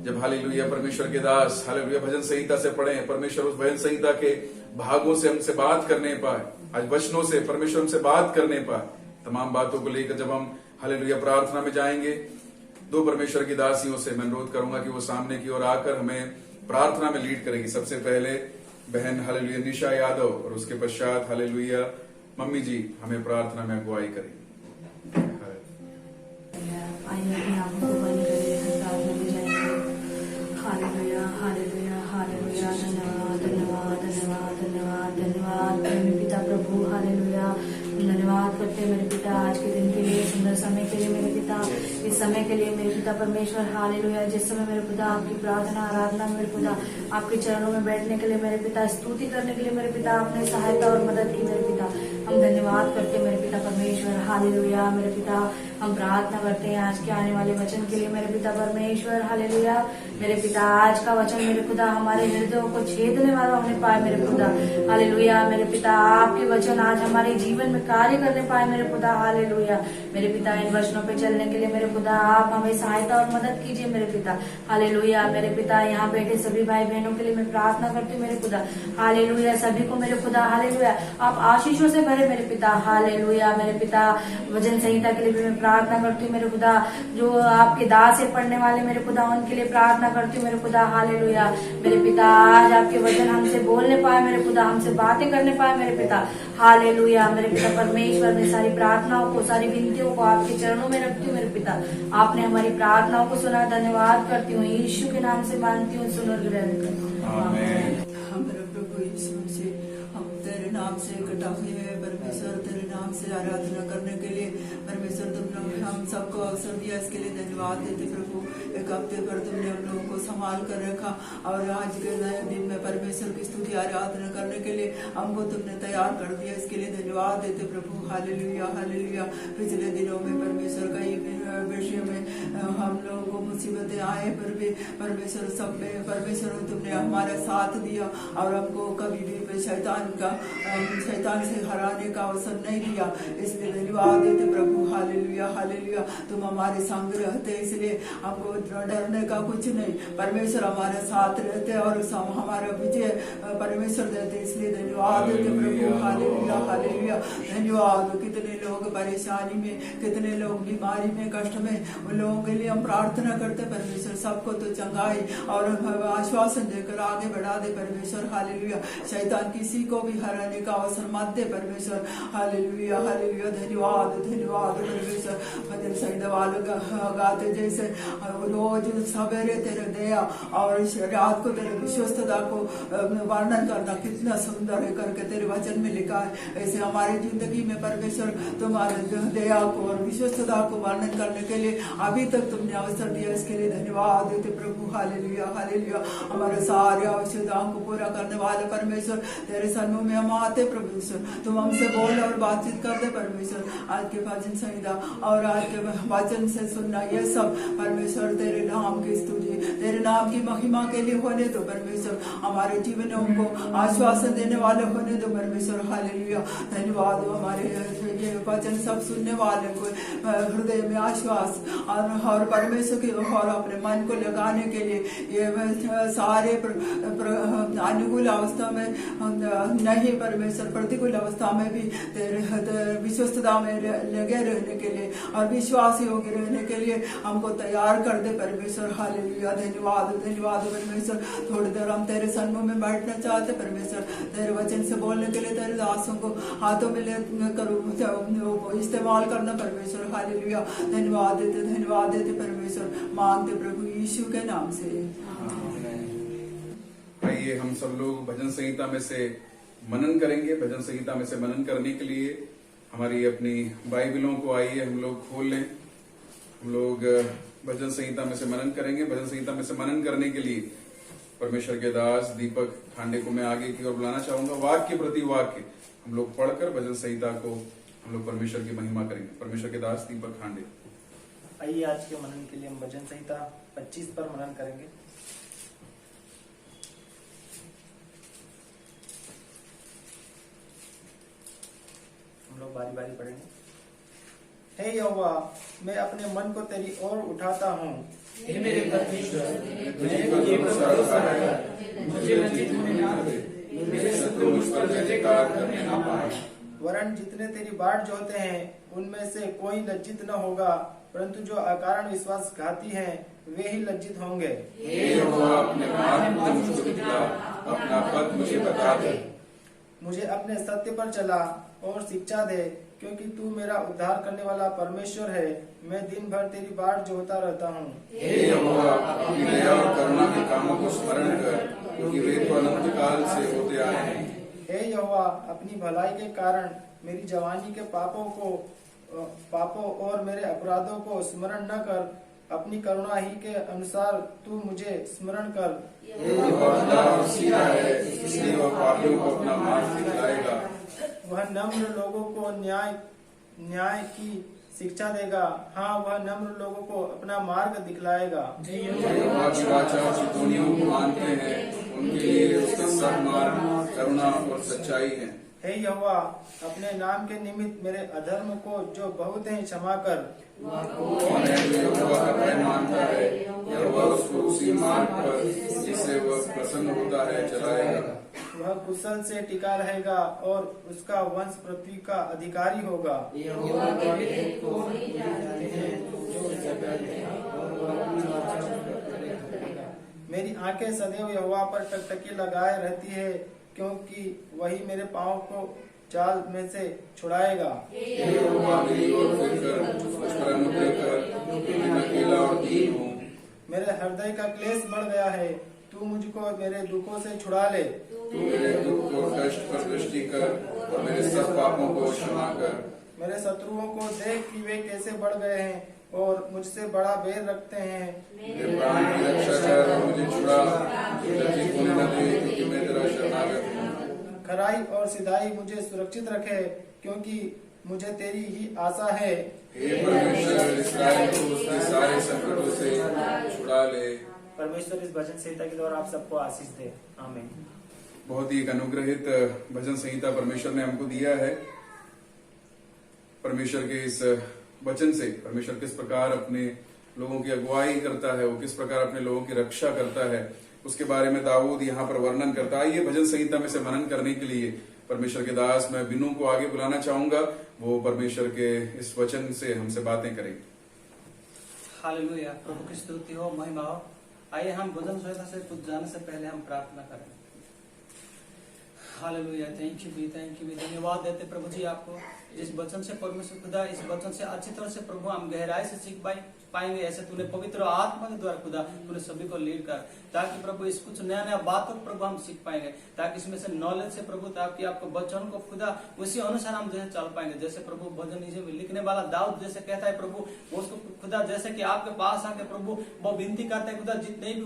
जब हालेलुया परमेश्वर के दास हालेलुया भजन संहिता से पढ़े, परमेश्वर उस भजन संहिता के भागों से हमसे बात करने पाए, आज वचनों से परमेश्वर हमसे बात करने पाए। तमाम बातों को लेकर जब हम हालेलुया प्रार्थना में जाएंगे, दो परमेश्वर की दासियों से मैं अनुरोध करूंगा कि वो सामने की ओर आकर हमें प्रार्थना में लीड करेगी। सबसे पहले बहन हालेलुया निशा यादव और उसके पश्चात हालेलुया मम्मी जी हमें प्रार्थना में अगुवाई करेंगी। आइए अपनी आंखों को बंद करें, हम प्रार्थना में जाएंगे। Hallelujah hallelujah hallelujah. धन्यवाद धन्यवाद धन्यवाद धन्यवाद धन्यवाद मेरे पिता प्रभु। हालेलुया धन्यवाद करते हैं मेरे पिता आज के दिन के लिए, सुंदर समय के लिए मेरे पिता, इस समय के लिए मेरे पिता परमेश्वर। हालेलुया जिस समय मेरे पिता आपकी प्रार्थना आराधना मेरे पिता आपके चरणों में बैठने के लिए मेरे पिता, स्तुति करने के लिए मेरे पिता आपने सहायता और मदद की मेरे पिता। हम धन्यवाद करते हैं मेरे पिता परमेश्वर। हालेलुया मेरे पिता हम प्रार्थना करते हैं आज के आने वाले वचन के लिए मेरे पिता परमेश्वर। हालेलुया मेरे पिता आज का वचन मेरे खुदा हमारे हृदयों को छेदने वाला होने पाए मेरे खुदा। हालेलुया मेरे पिता आपके वचन आज हमारे जीवन में कार्य करने पाए मेरे खुदा। हालेलुया मेरे पिता इन वचनों पे चलने के लिए मेरे खुदा आप हमें सहायता और मदद कीजिए मेरे पिता। हालेलुया मेरे पिता यहाँ बैठे सभी भाई बहनों के लिए मैं प्रार्थना करती हूँ मेरे खुदा। हालेलुया सभी को मेरे खुदा हालेलुया आप आशीषों से भरे मेरे पिता। हालेलुया मेरे पिता वचन संहिता के लिए भी मैं प्रार्थना करती हूँ मेरे खुदा, जो आपके दास से पढ़ने वाले मेरे खुदा उनके लिए प्रार्थना करती हूँ मेरे खुदा। हालेलुया मेरे पिता आज आपके वचन हमसे बोलने पाए मेरे खुदा, हमसे बातें करने पाए मेरे पिता। हालेलुया मेरे पिता परमेश्वर मैं सारी प्रार्थनाओं को सारी विनतियों को आपके चरणों में रखती हूँ मेरे पिता। आपने हमारी प्रार्थनाओं को सुना, धन्यवाद करती हूँ, यीशु के नाम से मानती हूँ, सुनो ग्रहण करती हूँ। आमीन। हमारे प्रभु यीशु से हम तेरे नाम से इकट्ठा हुए हैं परमेश्वर, तेरे नाम से आराधना करने के लिए परमेश्वर तुमने हम सबको अवसर दिया, इसके लिए धन्यवाद देते प्रभु। एक हफ्ते पर तुमने हम लोगों को संभाल कर रखा और आज के नए दिन में परमेश्वर की स्तुति आराधना करने के लिए हमको तुमने तैयार कर दिया, इसके लिए धन्यवाद देते प्रभु। Hallelujah hallelujah. पिछले दिनों में परमेश्वर कई विषय में हम लोगों को मुसीबतें आए पर भी परमेश्वर सब में परमेश्वर तुमने हमारा साथ दिया और हमको कभी भी शैतान से हराने का अवसर नहीं दिया, इसलिए धन्यवाद देते प्रभु। Hallelujah hallelujah. तुम हमारे संग रहते इसलिए हमको डरने का कुछ नहीं, परमेश्वर हमारे साथ रहते और हमारा विजय परमेश्वर देते, इसलिए धन्यवाद देते प्रभु। Hallelujah hallelujah. धन्यवाद। कितने लोग परेशानी में, कितने लोग बीमारी में, कष्ट में, उन लोगों के लिए हम प्रार्थना करते परमेश्वर, सबको तो चंगाई और आश्वासन देकर आगे बढ़ा दे परमेश्वर। हालेलुया। शैतान किसी को भी हराने का अवसर मत दे परमेश्वर। Hallelujah hallelujah. धन्यवाद धन्यवाद परमेश्वर। भजन संहिता वाले गाते जैसे रोज सवेरे तेरे दया और रात को तेरे विश्वस्तता को वर्णन करना कितना सुंदर है करके तेरे वचन में लिखा है, ऐसे हमारी जिंदगी में परमेश्वर तुम्हारे दया को और विश्वस्तता को वर्णन करने के लिए अभी तक तुमने अवसर दिया, इसके लिए धन्यवाद देते प्रभु। Hallelujah hallelujah. हमारे सारे आवश्यकताओं को पूरा करने वाले परमेश्वर तेरे सन्मुख में हम आते परमेश्वर, तुम हमसे बोल और बातचीत कर दे परमेश्वर। आज के भजन संहिता और आज के वचन से सुनना ये सब परमेश्वर तेरे नाम की स्तुति, तेरे नाम की महिमा के लिए होने दो परमेश्वर। हमारे जीवन में उनको आश्वासन देने वाले होने दो परमेश्वर। हालेलुया। धन्यवाद। हमारे ये वचन सब सुनने वाले को हृदय में आश्वास और परमेश्वर के और अपने मन को लगाने के लिए ये सारे अनुकूल अवस्था में नहीं परमेश्वर, प्रतिकूल अवस्था में भी तेरे विश्वस्तता में लगे रहने के लिए और विश्वासी होकर रहने के लिए हमको तैयार कर दे परमेश्वर। हालेलुया। धन्यवाद धन्यवाद परमेश्वर। थोड़ी देर हम तेरे सन्मुख में बैठना चाहते परमेश्वर, तेरे वचन से बोलने के लिए तेरे दासों को हाथों में ले करो इस्तेमाल करना परमेश्वर। हालेलुया। धन्यवाद देते परमेश्वर, मांगते प्रभु यीशु के नाम से। आइए हम सब लोग भजन संहिता में से मनन करेंगे। भजन संहिता में से मनन करने के लिए हमारी अपनी बाइबलों को आइए हम लोग खोल लें। हम लोग भजन संहिता में से मनन करेंगे। भजन संहिता में से मनन करने के लिए परमेश्वर के दास दीपक खांडे को मैं आगे की ओर बुलाना चाहूंगा। वाक्य प्रति वाक्य हम लोग पढ़कर भजन संहिता को हम लोग परमेश्वर की महिमा करेंगे। परमेश्वर के दास दीपक खांडे। आइए आज के मनन के लिए हम भजन संहिता 25 पर मनन करेंगे। लोग बारी बारी पढ़ेंगे। हे यहोवा, मैं अपने मन को तेरी ओर उठाता हूँ। हे मेरे परमेश्वर, तुझी मैं पर तुझे पर भरोसा भरोसा रखा है। रखा, मुझे लज्जित होने ना दे, मेरे शत्रु मुझ पर जय जयकार करने ना पाए। वरन जितने तेरी बाट जोहते हैं उनमें से कोई लज्जित न होगा, परंतु जो अकारण विश्वासघाती हैं वे ही लज्जित होंगे। हे यहोवा, अपने मार्ग को मुझको दिखला, अपना पथ मुझे बता दे। मुझे अपने सत्य पर चला और शिक्षा दे, क्योंकि तू मेरा उद्धार करने वाला परमेश्वर है। मैं दिन भर तेरी बाट जोहता रहता हूँ। हे यहोवा, अपनी दया और करुणा के कामों को स्मरण कर, क्योंकि वे तो अनंत काल से होते आए हैं। हे यहोवा, अपनी भलाई के कारण मेरी जवानी के पापों और मेरे अपराधों को स्मरण न कर, अपनी करुणा ही के अनुसार तू मुझे स्मरण कर। यहोवा भला और सीधा है, इसलिए वह पापियों को अपना मार्ग दिखलाएगा। वह नम्र लोगों को न्याय की शिक्षा देगा। हाँ, वह नम्र लोगों को अपना मार्ग दिखलाएगा। यहोवा की वाचा चितौनियों को मानते हैं, उनके लिए उसका सब मार्ग करुणा और सच्चाई है। हे यहोवा, अपने नाम के निमित्त मेरे अधर्म को जो बहुत है क्षमा कर। कौन है जो यहोवा का भय मानता है? यहोवा उसको उसी मार्ग पर जिससे वह प्रसन्न होता है चलाएगा। वह कुशल से टिका रहेगा और उसका वंश पृथ्वी का अधिकारी होगा। यहोवा के भेद को जानते हैं जो जगत है, और वह अपनी वाचा प्रकट करेगा। मेरी आंखें सदैव यहोवा पर टकटकी लगाए रहती है, क्योंकि वही मेरे पाँव को जाल में से छुड़ाएगा। हे यहोवा, मेरी ओर फिरकर मुझ पर अनुग्रह कर, क्योंकि मैं अकेला और दीन हूँ। मेरे हृदय का क्लेश बढ़ गया है, तू मुझको मेरे दुखों से छुड़ा ले। तू मेरे दुख को कष्ट पर दृष्टि कर और मेरे सब पापों को क्षमा कर। मेरे शत्रुओं को देख कि वे कैसे बढ़ गए हैं और मुझसे बड़ा बैर रखते हैं। मेरे प्राण की रक्षा कर और मुझे छुड़ा, मुझे लज्जित होने न दे, क्योंकि मैं तेरा शरणागत हूँ। खराई और सिधाई मुझे सुरक्षित रखे, क्योंकि मुझे तेरी ही आशा है। हे परमेश्वर, इस्राएल को उसके सारे संकटों से छुड़ा ले। परमेश्वर इस भजन संहिता के द्वारा आप सबको आशीष दे। आमीन। बहुत ही एक अनुग्रहित भजन संहिता परमेश्वर ने हमको दिया है। परमेश्वर के इस वचन से परमेश्वर किस प्रकार अपने लोगों की अगुवाई करता है, वो किस प्रकार अपने लोगों की रक्षा करता है, उसके बारे में दाऊद यहाँ पर वर्णन करता है। ये भजन संहिता में से मनन करने के लिए परमेश्वर के दास मैं बिनू को आगे बुलाना चाहूंगा। वो परमेश्वर के इस वचन से हमसे बातें करेंगे। हालेलुया, प्रभु की स्तुति हो, महिमा हो। आइए हम भजन संहिता से कुछ जाने से पहले हम प्रार्थना करें। हालेलुया, थैंक यू भी धन्यवाद देते प्रभु जी आपको जिस वचन से परमेश्वर खुदा, इस वचन से अच्छी तरह से प्रभु हम गहराई से सीख पाएंगे। ऐसे तूने पवित्र आत्मा के द्वारा खुदा तूने सभी को लीड कर, ताकि प्रभु इस कुछ नया नया बातों को प्रभु हम सीख पाएंगे, ताकि इसमें से नॉलेज से प्रभु ताकि आपको वचन को खुदा उसी अनुसार हम जैसे चल पाएंगे। जैसे प्रभु भजन लिखने वाला दाऊद जैसे कहता है प्रभु, उसको खुदा जैसे कि आपके पास आके प्रभु वो विनती करता है खुदा, जितने भी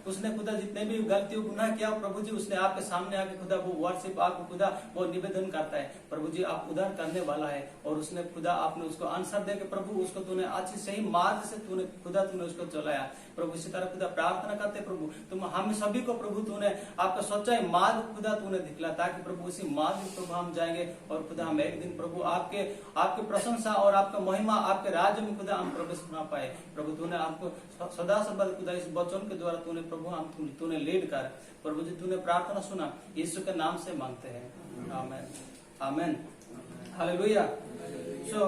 उसने खुदा जितने भी गलतियों गुनाह किया प्रभु जी, उसने आपके सामने आके खुदा वो वर्शिप आपको खुदा वो निवेदन करता है प्रभु जी, आप उद्धार करने वाला है। और उसने खुदा आपने उसको आंसर दे के प्रभु उसको तूने अच्छी सही मार्ग से तूने उसको चलाया प्रभु। इसी तरह खुदा प्रार्थना करते प्रभु, तुम हम सभी को प्रभु तूने आपका सच्चाई मार्ग खुदा तूने दिखला, ताकि प्रभु उसी मार्ग प्रभु हम जाएंगे और खुदा हम एक दिन प्रभु आपके प्रशंसा और आपका महिमा आपके राज्य में खुदा हम प्रवेश बना पाए। प्रभु तूने आपको सदा सबल खुदा इस वचन के द्वारा तूने प्रभु हम तूने लीड कर प्रभु जी, तूने प्रार्थना सुना, यीशु के नाम से मांगते हैं, आमीन आमीन हालेलुया। सो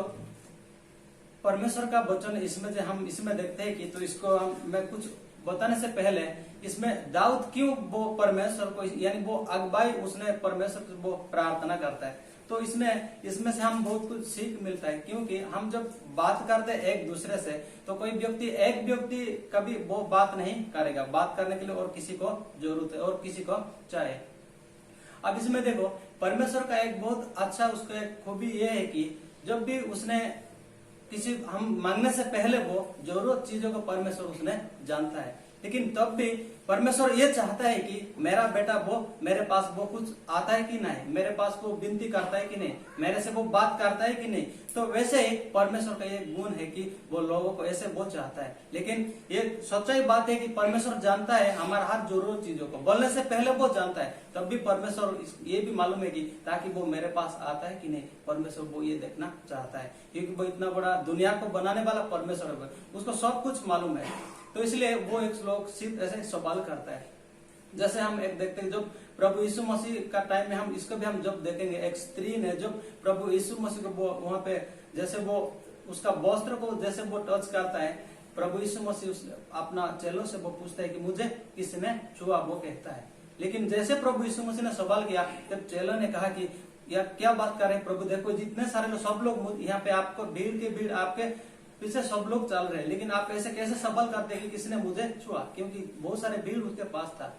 परमेश्वर का वचन इसमें जो हम इसमें देखते हैं कि तो इसको मैं कुछ बताने से पहले इसमें दाऊद क्यों वो परमेश्वर को यानी वो अगुवाई उसने परमेश्वर को वो प्रार्थना करता है, तो इसमें से हम बहुत कुछ सीख मिलता है। क्योंकि हम जब बात करते हैं एक दूसरे से तो एक व्यक्ति कभी वो बात नहीं करेगा, बात करने के लिए और किसी को जरूरत है और किसी को चाहे। अब इसमें देखो परमेश्वर का एक बहुत अच्छा उसका एक खूबी ये है कि जब भी उसने हम मांगने से पहले वो जरूरत चीजों को परमेश्वर उसने जानता है, लेकिन तब भी परमेश्वर ये चाहता है कि मेरा बेटा वो मेरे पास वो कुछ आता है कि नहीं, मेरे पास वो विनती करता है कि नहीं, मेरे से वो बात करता है कि नहीं। तो वैसे ही परमेश्वर का ये गुण है कि वो लोगों को ऐसे वो चाहता है। लेकिन ये सच्चाई बात है कि परमेश्वर जानता है हमारा हर जरूरत चीजों को, बोलने से पहले वो जानता है। तब भी परमेश्वर ये भी मालूम है कि ताकि वो मेरे पास आता है कि नहीं, परमेश्वर वो ये देखना चाहता है, क्योंकि वो इतना बड़ा दुनिया को बनाने वाला परमेश्वर है, उसको सब कुछ मालूम है। तो इसलिए वो एक लोग सिर्फ ऐसे सवाल करता है। जैसे हम एक देखते हैं, जब प्रभु यीशु मसीह का टाइम में हम इसको भी हम जब देखेंगे, एक स्त्री ने जब प्रभु यीशु मसीह को वो वहां पे जैसे वो उसका वस्त्र को जैसे वो टच करता है, प्रभु यीशु मसीह अपना चेलों से वो पूछता है कि मुझे किसने छुआ, वो कहता है। लेकिन जैसे प्रभु यीशु मसीह ने सवाल किया, जब चेलों ने कहा कि या क्या बात कर रहे हैं प्रभु, देखो जितने सारे लोग, सब लोग यहाँ पे आपको भीड़ की भीड़ आपके पीछे सब लोग चल रहे हैं, लेकिन आप ऐसे कैसे सवाल करते हैं कि किसने मुझे छुआ, क्योंकि बहुत सारे भीड़ उसके पास था।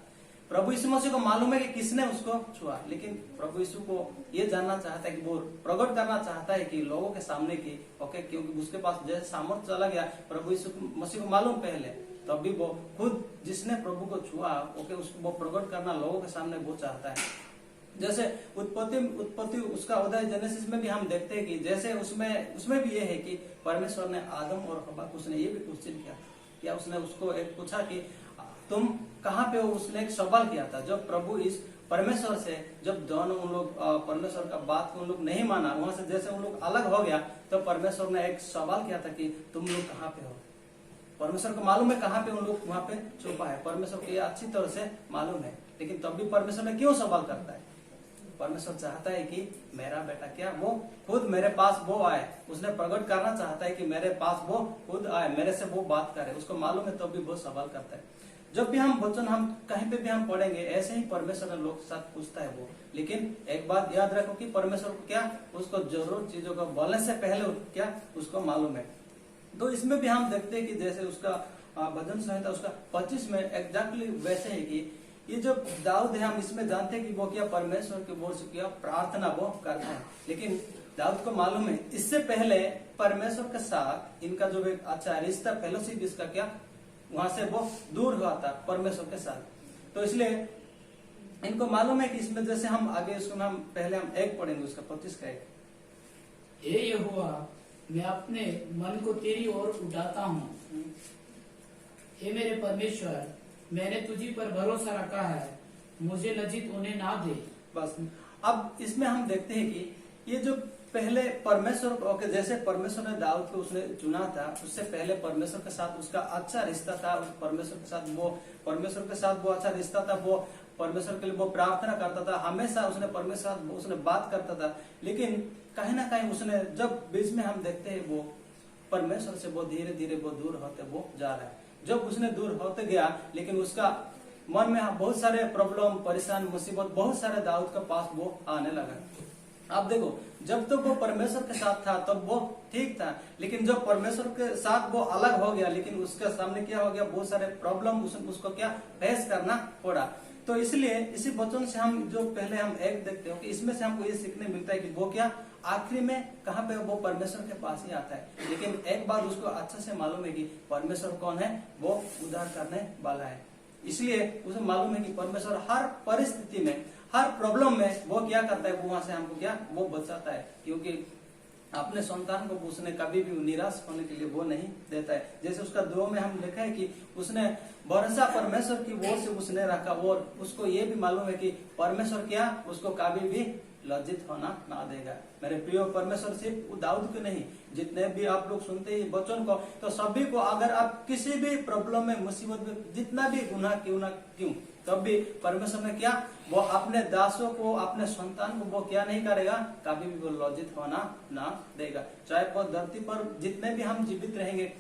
प्रभु यीशु मसीह को मालूम है कि किसने उसको छुआ, लेकिन प्रभु यीशु को ये जानना चाहता है कि वो प्रकट करना चाहता है कि लोगों के सामने की ओके, क्योंकि उसके पास जैसे सामर्थ्य चला गया प्रभु यीशु मसीह को मालूम पहले, तब भी वो खुद जिसने प्रभु को छुआ ओके उसको वो प्रकट करना लोगों के सामने वो चाहता है। जैसे उत्पत्ति उसका उदय जेनेसिस में भी हम देखते हैं कि जैसे उसमें भी ये है कि परमेश्वर ने आदम और हव्वा को उसने ये भी क्वेश्चन किया, क्या उसने उसको एक पूछा कि तुम कहाँ पे हो, उसने एक सवाल किया था। जब प्रभु इस परमेश्वर से जब दोनों उन लोग परमेश्वर का बात को उन लोग नहीं माना, वहां से जैसे उन लोग अलग हो गया, तो परमेश्वर ने एक सवाल किया था कि तुम लोग कहाँ पे हो। परमेश्वर को मालूम है कहाँ पे उन लोग वहां पे छुपा है, परमेश्वर को ये अच्छी तरह से मालूम है, लेकिन तब भी परमेश्वर ने क्यों सवाल करता है। परमेश्वर चाहता है कि मेरा बेटा क्या वो खुद मेरे पास वो आए, उसने प्रकट करना चाहता है कि मेरे पास वो खुद आए, मेरे से वो बात करे, उसको मालूम है, तब भी वो सवाल करता है। जब भी हम वचन हम कहीं पे भी हम पढ़ेंगे, ऐसे ही परमेश्वर ने लोग साथ पूछता है वो। लेकिन एक बात याद रखो कि परमेश्वर को क्या, उसको जरूरत चीजों को बोलने से पहले क्या उसको मालूम है। तो इसमें भी हम देखते हैं कि जैसे उसका भजन संहिता उसका 25 में एग्जैक्टली वैसे है कि ये जो दाऊद है, हम इसमें जानते हैं कि वो क्या परमेश्वर की ओर से क्या प्रार्थना वो करता है। लेकिन दाऊद को मालूम है इससे पहले परमेश्वर के साथ इनका जो एक अच्छा रिश्ता फेलोशिप इसका क्या वहां से वो दूर हुआ था परमेश्वर के साथ। तो इसलिए इनको मालूम है कि इसमें जैसे हम आगे इसको हम पहले हम एक पढ़ेंगे उसका 25 का 1। हे यहोवा, मैं अपने मन को तेरी ओर उठाता हूँ। हे मेरे परमेश्वर, मैंने तुझी पर भरोसा रखा है, मुझे लज्जित होने ना दे। बस अब इसमें हम देखते हैं कि ये जो पहले परमेश्वर जैसे परमेश्वर ने दाऊद को उसने चुना था, उससे पहले परमेश्वर के साथ उसका अच्छा रिश्ता था, परमेश्वर के साथ वो अच्छा रिश्ता था, वो परमेश्वर के लिए वो प्रार्थना करता था, हमेशा उसने परमेश्वर उसने बात करता था। लेकिन कहीं ना कहीं उसने जब बीच में हम देखते हैं वो परमेश्वर से वो धीरे धीरे वो दूर होते वो जा रहा है। जब उसने दूर होते गया, लेकिन उसका मन में बहुत सारे प्रॉब्लम, परेशान, मुसीबत बहुत सारे दाऊद के पास वो आने लगा। आप देखो, जब तक वो परमेश्वर के साथ था तब वो ठीक था, लेकिन जब परमेश्वर के साथ वो अलग हो गया, लेकिन उसके सामने क्या हो गया, बहुत सारे प्रॉब्लम उसको क्या फेस करना पड़ा। तो इसलिए इसी वचन से हम जो पहले हम एक देखते हो कि इसमें से हमको ये सीखने मिलता है कि वो क्या आखिरी में कहाँ पे वो परमेश्वर के पास ही आता है। लेकिन एक बात उसको अच्छे से मालूम है कि परमेश्वर कौन है, वो उद्धार करने वाला है। इसलिए उसे मालूम है कि परमेश्वर हर परिस्थिति में, हर प्रॉब्लम में वो क्या करता है, वो वहां से हमको क्या वो बचाता है, क्योंकि अपने संतान को उसने कभी भी निराश होने के लिए वो नहीं देता है। जैसे उसका दुआ में हम लिखा है कि उसने भरोसा परमेश्वर की ओर से उसने रखा, और उसको ये भी मालूम है कि परमेश्वर क्या उसको कभी भी लज्जित होना ना देगा। मेरे प्रिय, परमेश्वर सिर्फ दाऊद को नहीं, जितने भी आप लोग सुनते हैं वचन को, तो सभी को, अगर आप किसी भी प्रॉब्लम में, मुसीबत में, जितना भी गुनाह क्यों ना क्यों, तब भी परमेश्वर ने क्या वो अपने दासों को, अपने संतान को वो क्या नहीं करेगा, कभी भी वो लज्जित होना ना देगा। चाहे वो धरती पर जितने भी हम जीवित रहेंगे,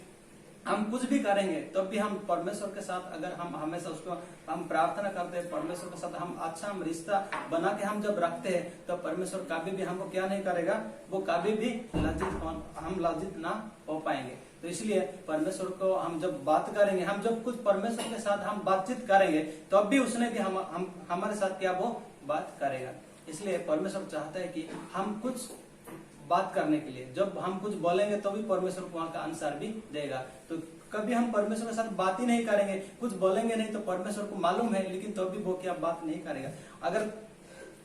हम कुछ भी करेंगे, तब भी हम परमेश्वर के साथ अगर हम हमेशा उसको हम प्रार्थना करते हैं, परमेश्वर के साथ हम अच्छा हम रिश्ता बना के हम जब रखते हैं, तो परमेश्वर कभी भी हमको क्या नहीं करेगा, वो कभी भी हम लज्जित ना हो पाएंगे। तो इसलिए परमेश्वर को हम जब बात करेंगे, हम जब कुछ परमेश्वर के साथ हम बातचीत करेंगे, तब भी उसने भी हम हमारे साथ क्या वो बात करेगा। इसलिए परमेश्वर चाहता है कि हम कुछ बात करने के लिए, जब हम कुछ बोलेंगे तो भी परमेश्वर को वहां का आंसर भी देगा। तो कभी हम परमेश्वर के साथ बात ही नहीं करेंगे, कुछ बोलेंगे नहीं, तो परमेश्वर को मालूम है, लेकिन तो भी वो क्या बात नहीं करेगा। अगर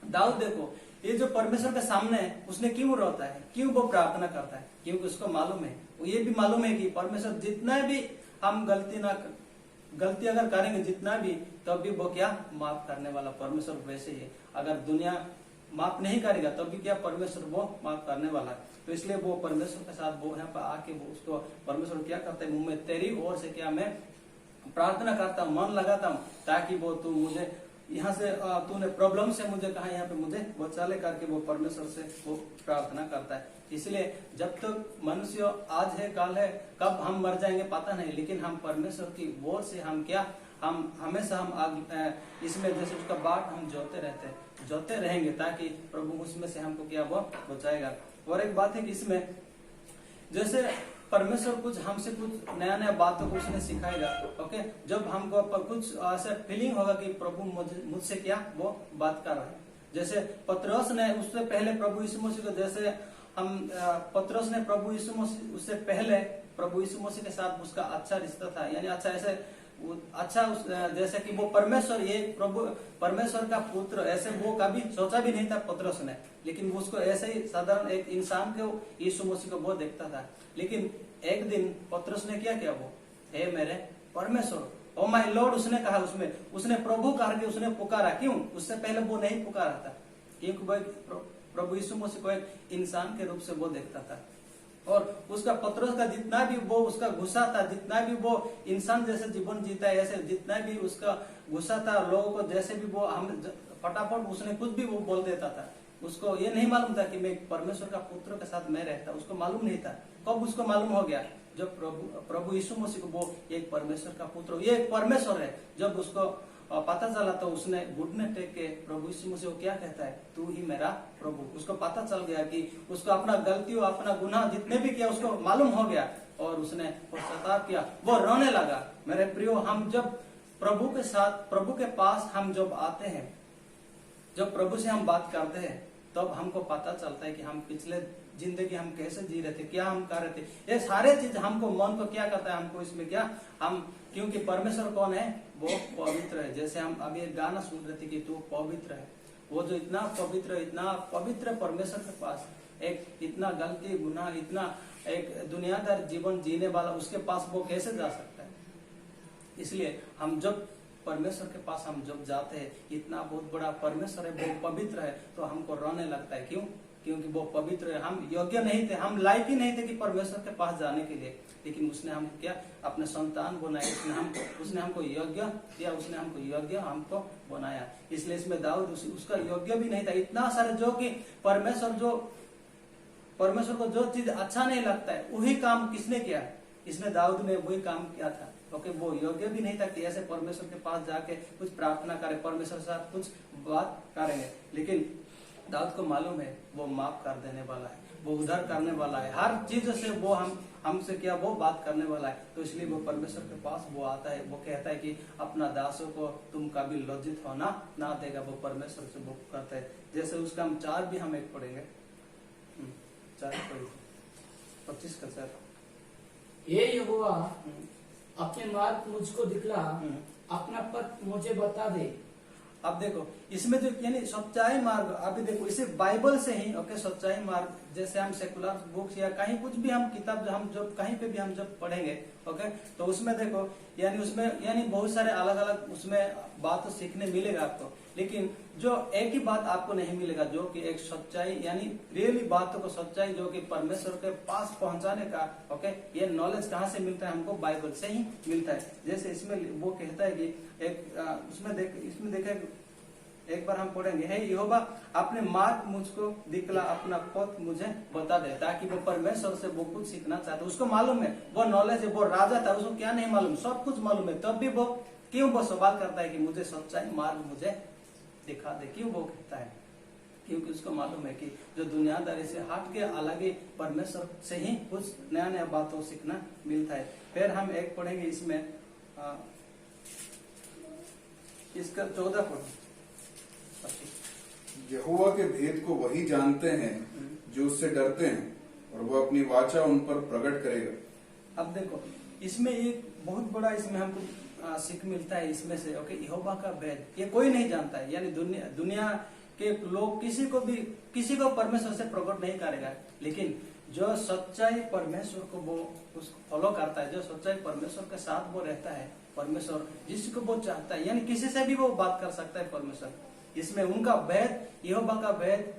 दाऊद देखो, ये जो परमेश्वर के सामने है, उसने क्यों रोता है, क्यों वो प्रार्थना करता है, क्योंकि उसको मालूम है, ये भी मालूम है कि परमेश्वर जितना भी हम गलती अगर करेंगे जितना भी, तब भी वो क्या माफ करने वाला परमेश्वर वैसे ही है। अगर दुनिया माफ नहीं करेगा तब भी क्या परमेश्वर वो माफ करने वाला है। तो इसलिए वो परमेश्वर के साथ वो यहाँ पर आके वो उसको परमेश्वर क्या करता है, मुंह में तेरी ओर से क्या मैं प्रार्थना करता हूँ, मन लगाता हूँ, ताकि वो तू मुझे यहाँ से तूने प्रॉब्लम से मुझे कहा, यहाँ पे मुझे बचा ले करके वो परमेश्वर से वो प्रार्थना करता है। इसलिए जब तक मनुष्य आज है कल है, कब हम मर जाएंगे पता नहीं, लेकिन हम परमेश्वर की ओर से हम क्या, हम हमेशा हम इसमें जैसे उसका बाट हम जोते रहेंगे, ताकि प्रभु उसमें से हमको क्या वो बचाएगा। और एक बात है कि इसमें जैसे परमेश्वर कुछ हमसे कुछ नया नया बातों को उसने सिखाएगा। ओके, जब हमको कुछ ऐसा फीलिंग होगा कि प्रभु मुझसे क्या वो बात कर रहा है। जैसे पतरस ने उससे पहले प्रभु यीशु मसीह को, जैसे हम पतरस ने प्रभु यीशु मसीह, उससे पहले प्रभु यीशु मसीह के साथ उसका अच्छा रिश्ता था, यानी जैसे कि वो परमेश्वर, ये प्रभु परमेश्वर का पुत्र, ऐसे वो कभी सोचा भी नहीं था पतरस ने, लेकिन वो उसको ऐसे ही साधारण एक इंसान को, यीशु मसीह को वो देखता था। लेकिन एक दिन पतरस ने क्या किया, वो हे मेरे परमेश्वर, ओ माय लॉर्ड उसने कहा, उसने प्रभु करके उसने पुकारा। क्यों? उससे पहले वो नहीं पुकारा था, क्योंकि वो प्रभु यीशु मसीह को एक इंसान के रूप से वो देखता था। और उसका पतरस का जितना भी वो उसका गुस्सा था, जितना भी वो इंसान जैसे जीवन जीता है, ऐसे जितना भी उसका गुस्सा था लोगों को, जैसे भी वो हम फटाफट उसने कुछ भी वो बोल देता था। उसको ये नहीं मालूम था कि मैं परमेश्वर का पुत्र के साथ मैं रहता, उसको मालूम नहीं था। कब उसको मालूम हो गया? जब प्रभु यीशु मसीह को वो एक परमेश्वर का पुत्र, ये एक परमेश्वर है, जब उसको पता चला तो उसने घुटने टेक के प्रभु यीशु मसीह को क्या कहता है, तू ही मेरा प्रभु। उसको पता चल गया कि उसको अपना गलती और अपना गुनाह जितने भी किया उसको मालूम हो गया, और उसने पश्चाताप किया, वो रोने लगा। मेरे प्रियो, हम जब प्रभु के साथ, प्रभु के पास हम जब आते हैं, जब प्रभु से हम बात करते हैं, तब हमको पता चलता है कि हम पिछले जिंदगी हम कैसे जी रहे थे, क्या हम कर रहे थे। ये सारे चीज हमको मन को क्या करता है, हमको इसमें क्या, हम क्योंकि परमेश्वर कौन है, वो पवित्र है। जैसे हम अभी एक गाना सुन रहे थे कि तू पवित्र है, वो जो इतना पवित्र परमेश्वर के पास एक इतना गलती गुनाह, इतना एक दुनियादार जीवन जीने वाला, उसके पास वो कैसे जा सकता है। इसलिए हम जब परमेश्वर के पास हम जब जाते हैं, इतना बहुत बड़ा परमेश्वर है, वो पवित्र है, तो हमको रोने लगता है। क्यों? क्योंकि वो पवित्र है। हम योग्य नहीं थे, हम लायक ही नहीं थे कि परमेश्वर के पास जाने के लिए, लेकिन उसने हमको क्या, अपने संतान बनाए, उसने हमको योग्य दिया, उसने हमको योग्य हमको बनाया। इसलिए इसमें दाऊद उसका योग्य भी नहीं था। इतना सारे जो कि परमेश्वर को जो चीज अच्छा नहीं लगता है, वही काम किसने किया? इसने, दाऊद ने वही काम किया था। ओके, वो योग्य भी नहीं था कि ऐसे परमेश्वर के पास जाके कुछ प्रार्थना करे, परमेश्वर के साथ कुछ बात करेंगे, लेकिन दाऊद को मालूम है वो माफ कर देने वाला है, वो उद्धार करने वाला है, हर चीज से वो हमसे क्या वो बात करने वाला है। तो इसलिए वो परमेश्वर के पास वो आता है, वो कहता है कि अपना दासों को तुम कभी लज्जित होना ना देगा। वो परमेश्वर से वो करता है। जैसे उसका हम 4 भी हम एक पढ़ेंगे, 4 25 का 4। हे यहोवा, अपने मार्ग मुझको दिखला, अपना पथ मुझे बता दे। अब देखो इसमें जो यानी सच्चाई मार्ग, अभी देखो इसे बाइबल से ही, ओके, सच्चाई मार्ग, जैसे हम सेकुलर बुक्स या कहीं कुछ भी हम किताब हम जब कहीं पे भी हम जब पढ़ेंगे, ओके, तो उसमें देखो यानी बहुत सारे अलग अलग उसमें बात सीखने मिलेगा आपको, लेकिन जो एक ही बात आपको नहीं मिलेगा, जो कि एक सच्चाई यानी रियली बातों को सच्चाई जो कि परमेश्वर के पास पहुंचाने का, ओके, ये नॉलेज कहाँ से मिलता है? हमको बाइबल से ही मिलता है। जैसे इसमें वो कहता है कि इसमें देखे एक बार हम पढ़ेंगे, हे यहोवा, अपने मार्ग मुझको दिखला, अपना पथ मुझे बता दे, ताकि वो परमेश्वर से वो कुछ सीखना चाहता है। उसको मालूम है, वो नॉलेज है, वो राजा था, उसको क्या नहीं मालूम, सब कुछ मालूम है, तब भी वो क्यों वो सवाल करता है कि मुझे सच्चाई मार्ग मुझे दिखा दे। क्यों वो कहता है? क्योंकि उसको मालूम है कि जो दुनियादारी से हट के अलग ही परमेश्वर से ही कुछ नया नया बातों सीखना मिलता है। फिर हम एक पढ़ेंगे इसमें इसका 14 पढ़ो। यहोवा के भेद को वही जानते हैं जो उससे डरते हैं, और वो अपनी वाचा उन पर प्रकट करेगा। अब देखो इसमें एक बहुत बड़ा इसमें हमको सीख मिलता है इसमें से। ओके, यहोवा का भेद ये कोई नहीं जानता है, यानी दुनिया के लोग किसी को परमेश्वर से प्रकट नहीं करेगा, लेकिन जो सच्चाई परमेश्वर को वो उसको फॉलो करता है, जो सच्चाई परमेश्वर के साथ वो रहता है, परमेश्वर जिसको वो चाहता है, यानी किसी से भी वो बात कर सकता है परमेश्वर। इसमें उनका भेद, यहोवा का भेद,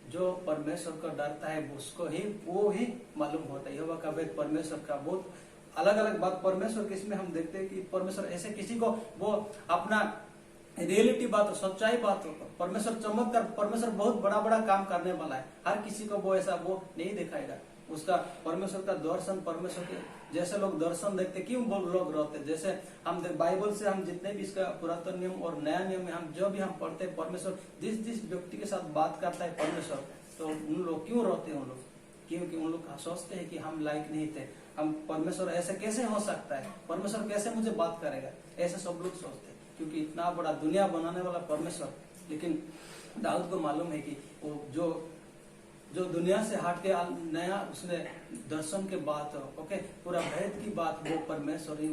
जो परमेश्वर को डरता है उसको ही वो ही मालूम होता है। यहोवा का भेद परमेश्वर का बहुत अलग अलग बात परमेश्वर के इसमें हम देखते हैं कि परमेश्वर ऐसे किसी को वो अपना रियलिटी बात, सच्चाई बात, परमेश्वर चमत्कार, परमेश्वर बहुत बड़ा बड़ा काम करने वाला है, हर किसी को वो ऐसा वो नहीं दिखाएगा। उसका परमेश्वर का दर्शन, परमेश्वर के जैसे लोग दर्शन देखते, क्यों वो लोग रोते, जैसे हम बाइबल से हम जितने भी इसका पुरातन नियम और नया नियम में हम जो भी हम पढ़ते हैं, परमेश्वर जिस व्यक्ति के साथ बात करता है परमेश्वर, तो उन लोग क्यों रोते हैं? उन लोग क्योंकि उन लोग सोचते हैं कि हम लायक नहीं थे, हम परमेश्वर ऐसे कैसे हो सकता है, परमेश्वर कैसे मुझे बात करेगा, ऐसे सब लोग सोचते हैं, क्योंकि इतना बड़ा दुनिया बनाने वाला परमेश्वर। लेकिन दाऊद को मालूम है कि वो जो दुनिया से हट के नया उसने दर्शन के बात, ओके, पूरा भेद की बात वो परमेश्वर ही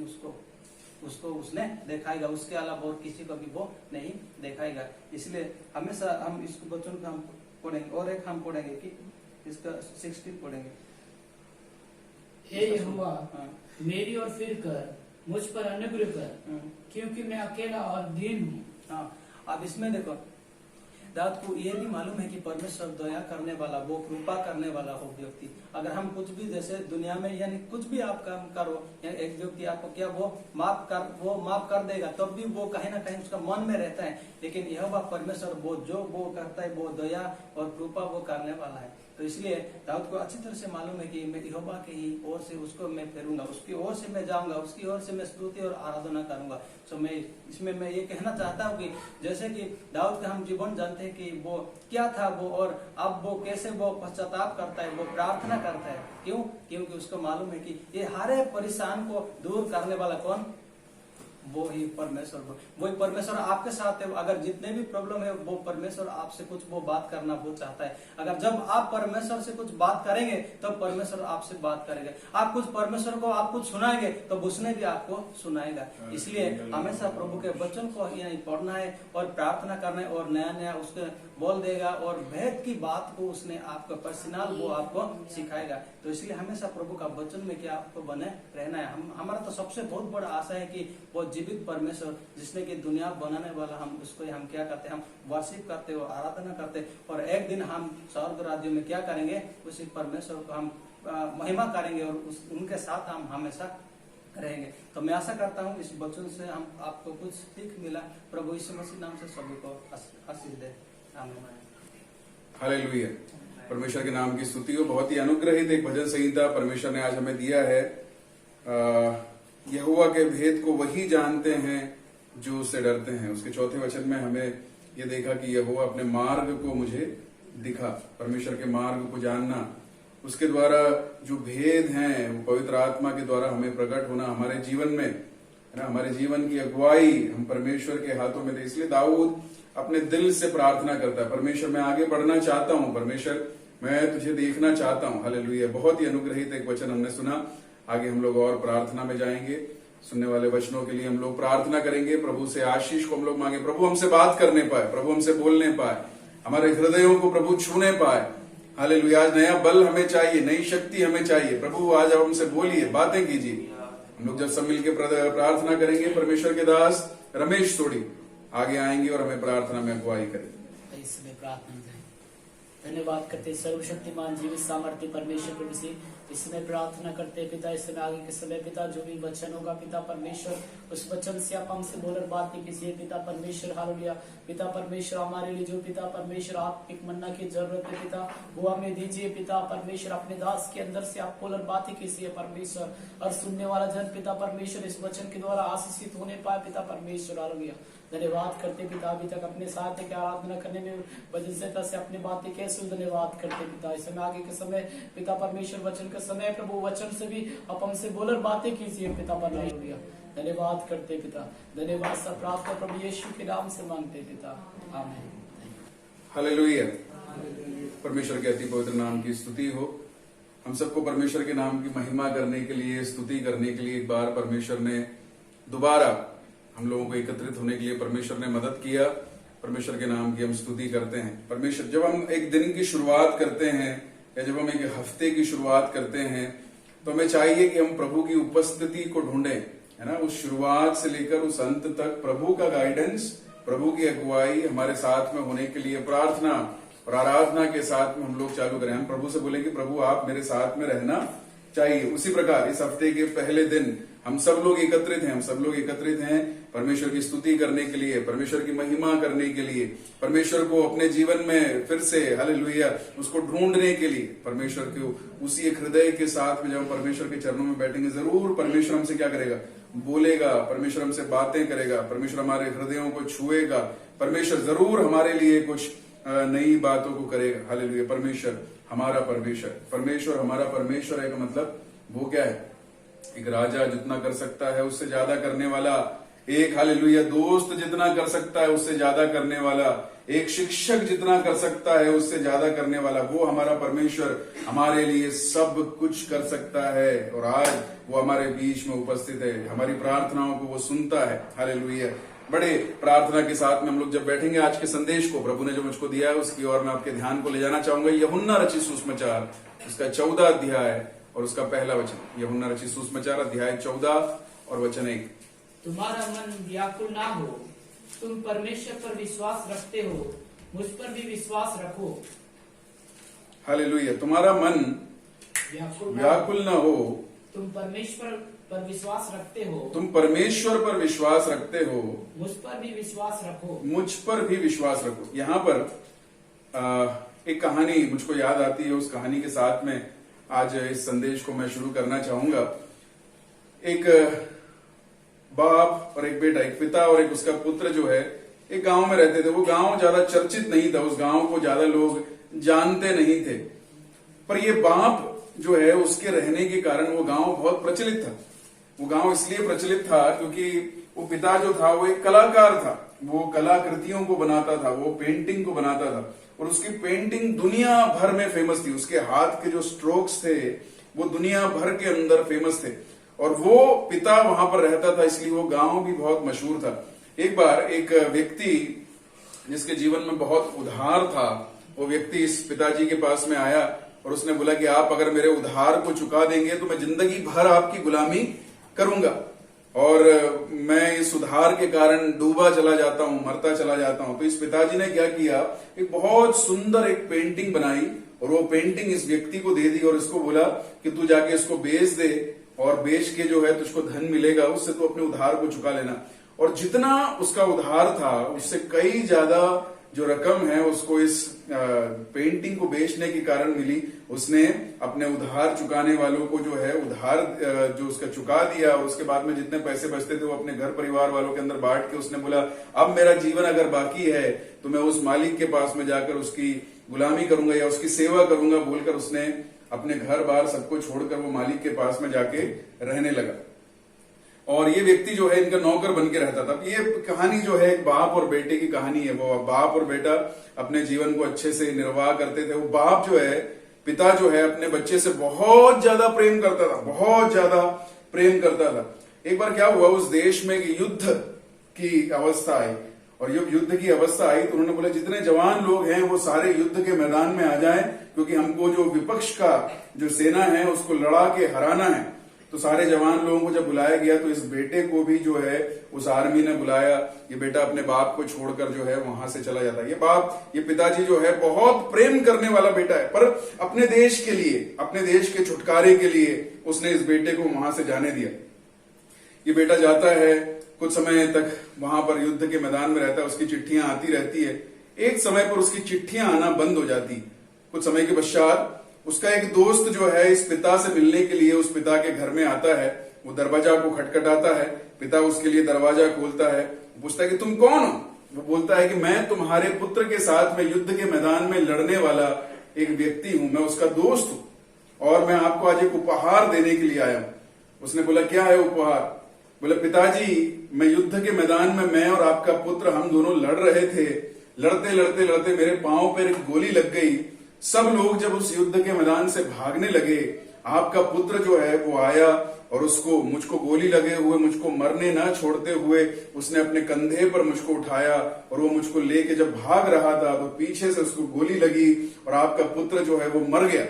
उसको उसने दिखाएगा, उसके अलावा और किसी को भी वो नहीं दिखाएगा। इसलिए हमेशा हम इस वचन को हम पढ़ेंगे, और एक हम पढ़ेंगे कि इसका 16 पढ़ेंगे। हे यहोवा, मेरी ओर फिर कर, मुझ पर अनुग्रह कर, क्योंकि मैं अकेला और दीन हूँ। हाँ, अब इसमें देखो दाऊद को ये भी मालूम है कि परमेश्वर दया करने वाला, वो कृपा करने वाला हो व्यक्ति। अगर हम कुछ भी जैसे दुनिया में यानी कुछ भी आप काम करो, एक व्यक्ति आपको क्या वो माफ कर देगा, तब भी वो कहीं ना कहीं उसका मन में रहता है। लेकिन यहोवा परमेश्वर वो जो वो करता है वो दया और कृपा वो करने वाला है। तो इसलिए दाऊद को अच्छी तरह से मालूम है कि मैं यहोवा के ही ओर से उसको मैं फेरूंगा, उसकी ओर से मैं जाऊंगा, उसकी ओर से मैं स्तुति और आराधना करूंगा। तो मैं इसमें मैं ये कहना चाहता हूँ कि जैसे कि दाऊद का हम जीवन जानते हैं कि वो क्या था वो, और अब वो कैसे वो पश्चाताप करता है, वो प्रार्थना करता है। क्यों? क्योंकि उसको मालूम है कि ये हर परेशान को दूर करने वाला कौन? वो ही परमेश्वर। वही परमेश्वर आपके साथ है। अगर जितने भी प्रॉब्लम है वो परमेश्वर आपसे कुछ वो बात करना वो चाहता है। अगर जब आप परमेश्वर से कुछ बात करेंगे तब परमेश्वर आपसे बात करेगा। आप कुछ परमेश्वर को आप कुछ सुनाएंगे तो उसने भी आपको सुनाएगा। इसलिए हमेशा प्रभु के वचन को यही पढ़ना है और प्रार्थना करना है, और नया नया उसके बोल देगा, और भेद की बात को उसने आपको पर्सनल वो आपको सिखाएगा। तो इसलिए हमेशा प्रभु का वचन में क्या आपको बने रहना है। हमारा तो सबसे बहुत बड़ा आशा है कि वो जीवित परमेश्वर जिसने की दुनिया बनाने वाला, हम उसको हम क्या करते हैं, हम वर्शिप करते हो, आराधना करते, और एक दिन हम स्वर्ग राज्य में क्या करेंगे, उसी परमेश्वर को हम महिमा करेंगे और उनके साथ हम हमेशा रहेंगे। तो मैं आशा करता हूँ इस वचन से हम आपको कुछ सीख मिला। प्रभु यीशु मसीह नाम से सभी को आशीष दे। आमीन। हालेलुया। परमेश्वर के नाम की स्तुति हो। बहुत ही अनुग्रहित एक भजन संहिता परमेश्वर ने आज हमें दिया है। यहोवा के भेद को वही जानते हैं जो उससे डरते हैं। उसके चौथे वचन में हमें ये देखा कि यहोवा अपने मार्ग को मुझे दिखा। परमेश्वर के मार्ग को जानना, उसके द्वारा जो भेद हैं वो पवित्र आत्मा के द्वारा हमें प्रकट होना हमारे जीवन में, है ना, हमारे जीवन की अगुवाई हम परमेश्वर के हाथों में दे। इसलिए दाऊद अपने दिल से प्रार्थना करता है, परमेश्वर मैं आगे बढ़ना चाहता हूँ, परमेश्वर मैं तुझे देखना चाहता हूँ। हालेलुया। बहुत ही अनुग्रहित एक वचन हमने सुना। आगे हम लोग और प्रार्थना में जाएंगे। सुनने वाले वचनों के लिए हम लोग प्रार्थना करेंगे। प्रभु से आशीष को हम लोग मांगे, प्रभु हमसे बात करने पाए, प्रभु हमसे बोलने पाए, हमारे हृदयों को प्रभु छूने पाए। हालेलुया। आज नया बल हमें चाहिए, नई शक्ति हमें चाहिए। प्रभु आज आप हमसे बोलिए, बातें कीजिए। हम लोग जब सब मिलकर प्रार्थना करेंगे, परमेश्वर के दास रमेश सोडी आगे आएंगे और हमें प्रार्थना में अगुवाई करेंगे। इसमें प्रार्थना करें। धन्यवाद करते सर्वशक्तिमान जीवित सामर्थ्य परमेश्वर प्रभु से इसमें प्रार्थना करते पिता, इसमें आगे के समय पिता जो भी वचन होगा पिता परमेश्वर, उस वचन से आप हमसे बोलर बात नहीं कीजिए पिता परमेश्वर। हालेलुया। पिता परमेश्वर हमारे लिए जो पिता परमेश्वर आत्मिक मन्ना की जरूरत है पिता वो हमें दीजिए पिता परमेश्वर। अपने दास के अंदर से आप बोलर बात ही कीजिए परमेश्वर, और सुनने वाला जन पिता परमेश्वर इस वचन के द्वारा आशीषित होने पाए पिता परमेश्वर। हालेलुया। धन्यवाद करते पिता अभी तक अपने साथ की आराधना करने में वजन से अपने बातें कैसे धन्यवाद करते पिता। इस समय आगे के समय पिता परमेश्वर वचन के समय प्रभु वचन से भी आप हमसे बोलर बातें कीजिए पिता परमेश्वर। धन्यवाद करते पिता। धन्यवाद सब प्रार्थना प्रभु यीशु के नाम से मांगते पिता। आमीन। हालेलुया। परमेश्वर के अति पवित्र नाम की स्तुति हो। हम सबको परमेश्वर के नाम की महिमा करने के लिए, स्तुति करने के लिए एक बार परमेश्वर ने दोबारा हम लोगों को एकत्रित होने के लिए परमेश्वर ने मदद किया। परमेश्वर के नाम की हम स्तुति करते हैं। परमेश्वर, जब हम एक दिन की शुरुआत करते हैं या जब हम एक हफ्ते की शुरुआत करते हैं तो हमें चाहिए कि हम प्रभु की उपस्थिति को ढूंढें, है ना। उस शुरुआत से लेकर उस अंत तक प्रभु का गाइडेंस, प्रभु की अगुवाई हमारे साथ में होने के लिए प्रार्थना और आराधना के साथ में हम लोग चालू करें। हम प्रभु से बोलेंगे, प्रभु आप मेरे साथ में रहना चाहिए। उसी प्रकार इस हफ्ते के पहले दिन हम सब लोग एकत्रित हैं, हम सब लोग एकत्रित हैं परमेश्वर की स्तुति करने के लिए, परमेश्वर की महिमा करने के लिए, परमेश्वर को अपने जीवन में फिर से हालेलुया उसको ढूंढने के लिए, परमेश्वर को उसी एक हृदय के साथ में जब परमेश्वर के चरणों में बैठेंगे, जरूर परमेश्वर हमसे क्या करेगा, बोलेगा, परमेश्वर हमसे बातें करेगा, परमेश्वर हमारे हृदयों को छुएगा, परमेश्वर जरूर हमारे लिए कुछ नई बातों को करेगा। हालेलुया। परमेश्वर हमारा परमेश्वर है का मतलब वो क्या है, एक राजा जितना कर सकता है उससे ज्यादा करने वाला, एक हालेलुया दोस्त जितना कर सकता है उससे ज्यादा करने वाला, एक शिक्षक जितना कर सकता है उससे ज्यादा करने वाला, वो हमारा परमेश्वर हमारे लिए सब कुछ कर सकता है। और आज वो हमारे बीच में उपस्थित है, हमारी प्रार्थनाओं को वो सुनता है। हालेलुया। बड़े प्रार्थना के साथ में हम लोग जब बैठेंगे, आज के संदेश को प्रभु ने जो मुझको दिया है उसकी ओर मैं आपके ध्यान को ले जाना चाहूंगा। यूहन्ना रचित सुसमाचार उसका 14 अध्याय और उसका पहला वचन। यूहन्ना रचित सुसमाचार अध्याय 14 और वचन 1। तुम्हारा मन व्याकुल ना हो, तुम परमेश्वर पर विश्वास रखते हो, मुझ पर भी विश्वास रखो। हालेलुया। तुम्हारा मन व्याकुल ना हो, तुम परमेश्वर पर विश्वास रखते हो, तुम परमेश्वर पर विश्वास रखते हो, मुझ पर भी विश्वास रखो, मुझ पर भी विश्वास रखो। यहाँ पर एक कहानी मुझको याद आती है, उस कहानी के साथ में आज इस संदेश को मैं शुरू करना चाहूंगा। एक बाप और एक बेटा, एक पिता और एक उसका पुत्र जो है एक गांव में रहते थे। वो गांव ज्यादा चर्चित नहीं था, उस गांव को ज्यादा लोग जानते नहीं थे, पर ये बाप जो है उसके रहने के कारण वो गांव बहुत प्रचलित था। वो गांव इसलिए प्रचलित था क्योंकि वो पिता जो था वो एक कलाकार था, वो कलाकृतियों को बनाता था, वो पेंटिंग को बनाता था और उसकी पेंटिंग दुनिया भर में फेमस थी। उसके हाथ के जो स्ट्रोक्स थे वो दुनिया भर के अंदर फेमस थे और वो पिता वहां पर रहता था, इसलिए वो गांव भी बहुत मशहूर था। एक बार एक व्यक्ति जिसके जीवन में बहुत उधार था, वो व्यक्ति इस पिताजी के पास में आया और उसने बोला कि आप अगर मेरे उधार को चुका देंगे तो मैं जिंदगी भर आपकी गुलामी करूंगा और मैं इस उधार के कारण डूबा चला जाता हूं, मरता चला जाता हूं। तो इस पिताजी ने क्या किया, एक बहुत सुंदर एक पेंटिंग बनाई और वो पेंटिंग इस व्यक्ति को दे दी और इसको बोला कि तू जाके इसको बेच दे और बेच के जो है तुझको धन मिलेगा, उससे तू अपने उधार को चुका लेना। और जितना उसका उधार था उससे कई ज्यादा जो रकम है उसको इस पेंटिंग को बेचने के कारण मिली। उसने अपने उधार चुकाने वालों को जो है उधार जो उसका चुका दिया और उसके बाद में जितने पैसे बचते थे वो अपने घर परिवार वालों के अंदर बांट के उसने बोला अब मेरा जीवन अगर बाकी है तो मैं उस मालिक के पास में जाकर उसकी गुलामी करूंगा या उसकी सेवा करूंगा, बोलकर उसने अपने घर बार सबको छोड़कर वो मालिक के पास में जाके रहने लगा। और ये व्यक्ति जो है इनका नौकर बन के रहता था। ये कहानी जो है एक बाप और बेटे की कहानी है। वो बाप और बेटा अपने जीवन को अच्छे से निर्वाह करते थे। वो बाप जो है, पिता जो है अपने बच्चे से बहुत ज्यादा प्रेम करता था, बहुत ज्यादा प्रेम करता था। एक बार क्या हुआ, उस देश में युद्ध की अवस्था आई और युद्ध की अवस्था आई तो उन्होंने बोला जितने जवान लोग हैं वो सारे युद्ध के मैदान में आ जाएं क्योंकि हमको जो विपक्ष का जो सेना है उसको लड़ा के हराना है। तो सारे जवान लोगों को जब बुलाया गया तो इस बेटे को भी जो है उस आर्मी ने बुलाया। ये बेटा अपने बाप को छोड़कर जो है वहां से चला जाता है। ये बाप, ये पिताजी जो है बहुत प्रेम करने वाला बेटा है, पर अपने देश के लिए, अपने देश के छुटकारे के लिए उसने इस बेटे को वहां से जाने दिया। ये बेटा जाता है, कुछ समय तक वहां पर युद्ध के मैदान में रहता है, उसकी चिट्ठियां आती रहती है। एक समय पर उसकी चिट्ठियां आना बंद हो जाती। कुछ समय के पश्चात उसका एक दोस्त जो है इस पिता से मिलने के लिए उस पिता के घर में आता है। वो दरवाजा को खटखटाता है, पिता उसके लिए दरवाजा खोलता है, पूछता है कि तुम कौन हो। वो बोलता है कि मैं तुम्हारे पुत्र के साथ में युद्ध के मैदान में लड़ने वाला एक व्यक्ति हूं, मैं उसका दोस्त हूं और मैं आपको आज एक उपहार देने के लिए आया हूं। उसने बोला क्या है उपहार। बोले पिताजी, मैं युद्ध के मैदान में मैं और आपका पुत्र हम दोनों लड़ रहे थे। लड़ते लड़ते लड़ते मेरे पांव पर एक गोली लग गई, सब लोग जब उस युद्ध के मैदान से भागने लगे, आपका पुत्र जो है वो आया और उसको, मुझको गोली लगे हुए, मुझको मरने ना छोड़ते हुए उसने अपने कंधे पर मुझको उठाया और वो मुझको लेके जब भाग रहा था तो पीछे से उसको गोली लगी और आपका पुत्र जो है वो मर गया।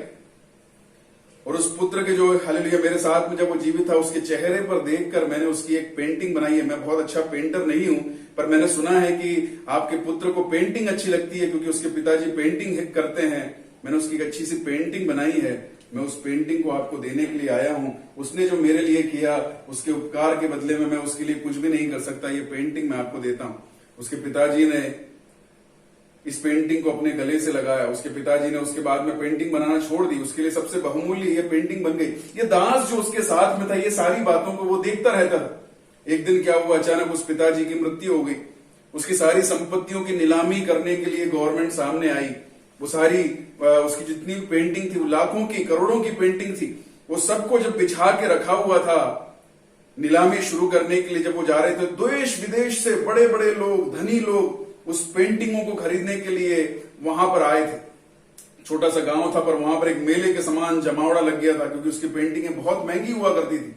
और उस पुत्र के जो हालेलुया मेरे साथ में जब वो जीवित था, उसके चेहरे पर देखकर मैंने उसकी एक पेंटिंग बनाई है। मैं बहुत अच्छा पेंटर नहीं हूं, पर मैंने सुना है कि आपके पुत्र को पेंटिंग अच्छी लगती है क्योंकि उसके पिताजी पेंटिंग करते हैं। मैंने उसकी एक अच्छी सी पेंटिंग बनाई है। मैं उस पेंटिंग को आपको देने के लिए आया हूं। उसने जो मेरे लिए किया, उसके उपकार के बदले में मैं उसके लिए कुछ भी नहीं कर सकता। ये पेंटिंग मैं आपको देता हूं। उसके पिताजी ने इस पेंटिंग को अपने गले से लगाया। उसके पिताजी ने उसके बाद में पेंटिंग बनाना छोड़ दी। उसके लिए सबसे बहुमूल्य ये पेंटिंग बन गई। ये दास जो उसके साथ में था, ये सारी बातों को वो देखता रहता था। एक दिन क्या हुआ, अचानक उस पिताजी की मृत्यु हो गई। उसकी सारी संपत्तियों की नीलामी करने के लिए गवर्नमेंट सामने आई। वो सारी उसकी जितनी पेंटिंग थी, वो लाखों की करोड़ों की पेंटिंग थी, वो सबको जब बिछा के रखा हुआ था नीलामी शुरू करने के लिए, जब वो जा रहे थे, देश विदेश से बड़े बड़े लोग, धनी लोग उस पेंटिंगों को खरीदने के लिए वहां पर आए थे। छोटा सा गांव था, पर वहां पर एक मेले के समान जमावड़ा लग गया था क्योंकि उसकी पेंटिंगें बहुत महंगी हुआ करती थी।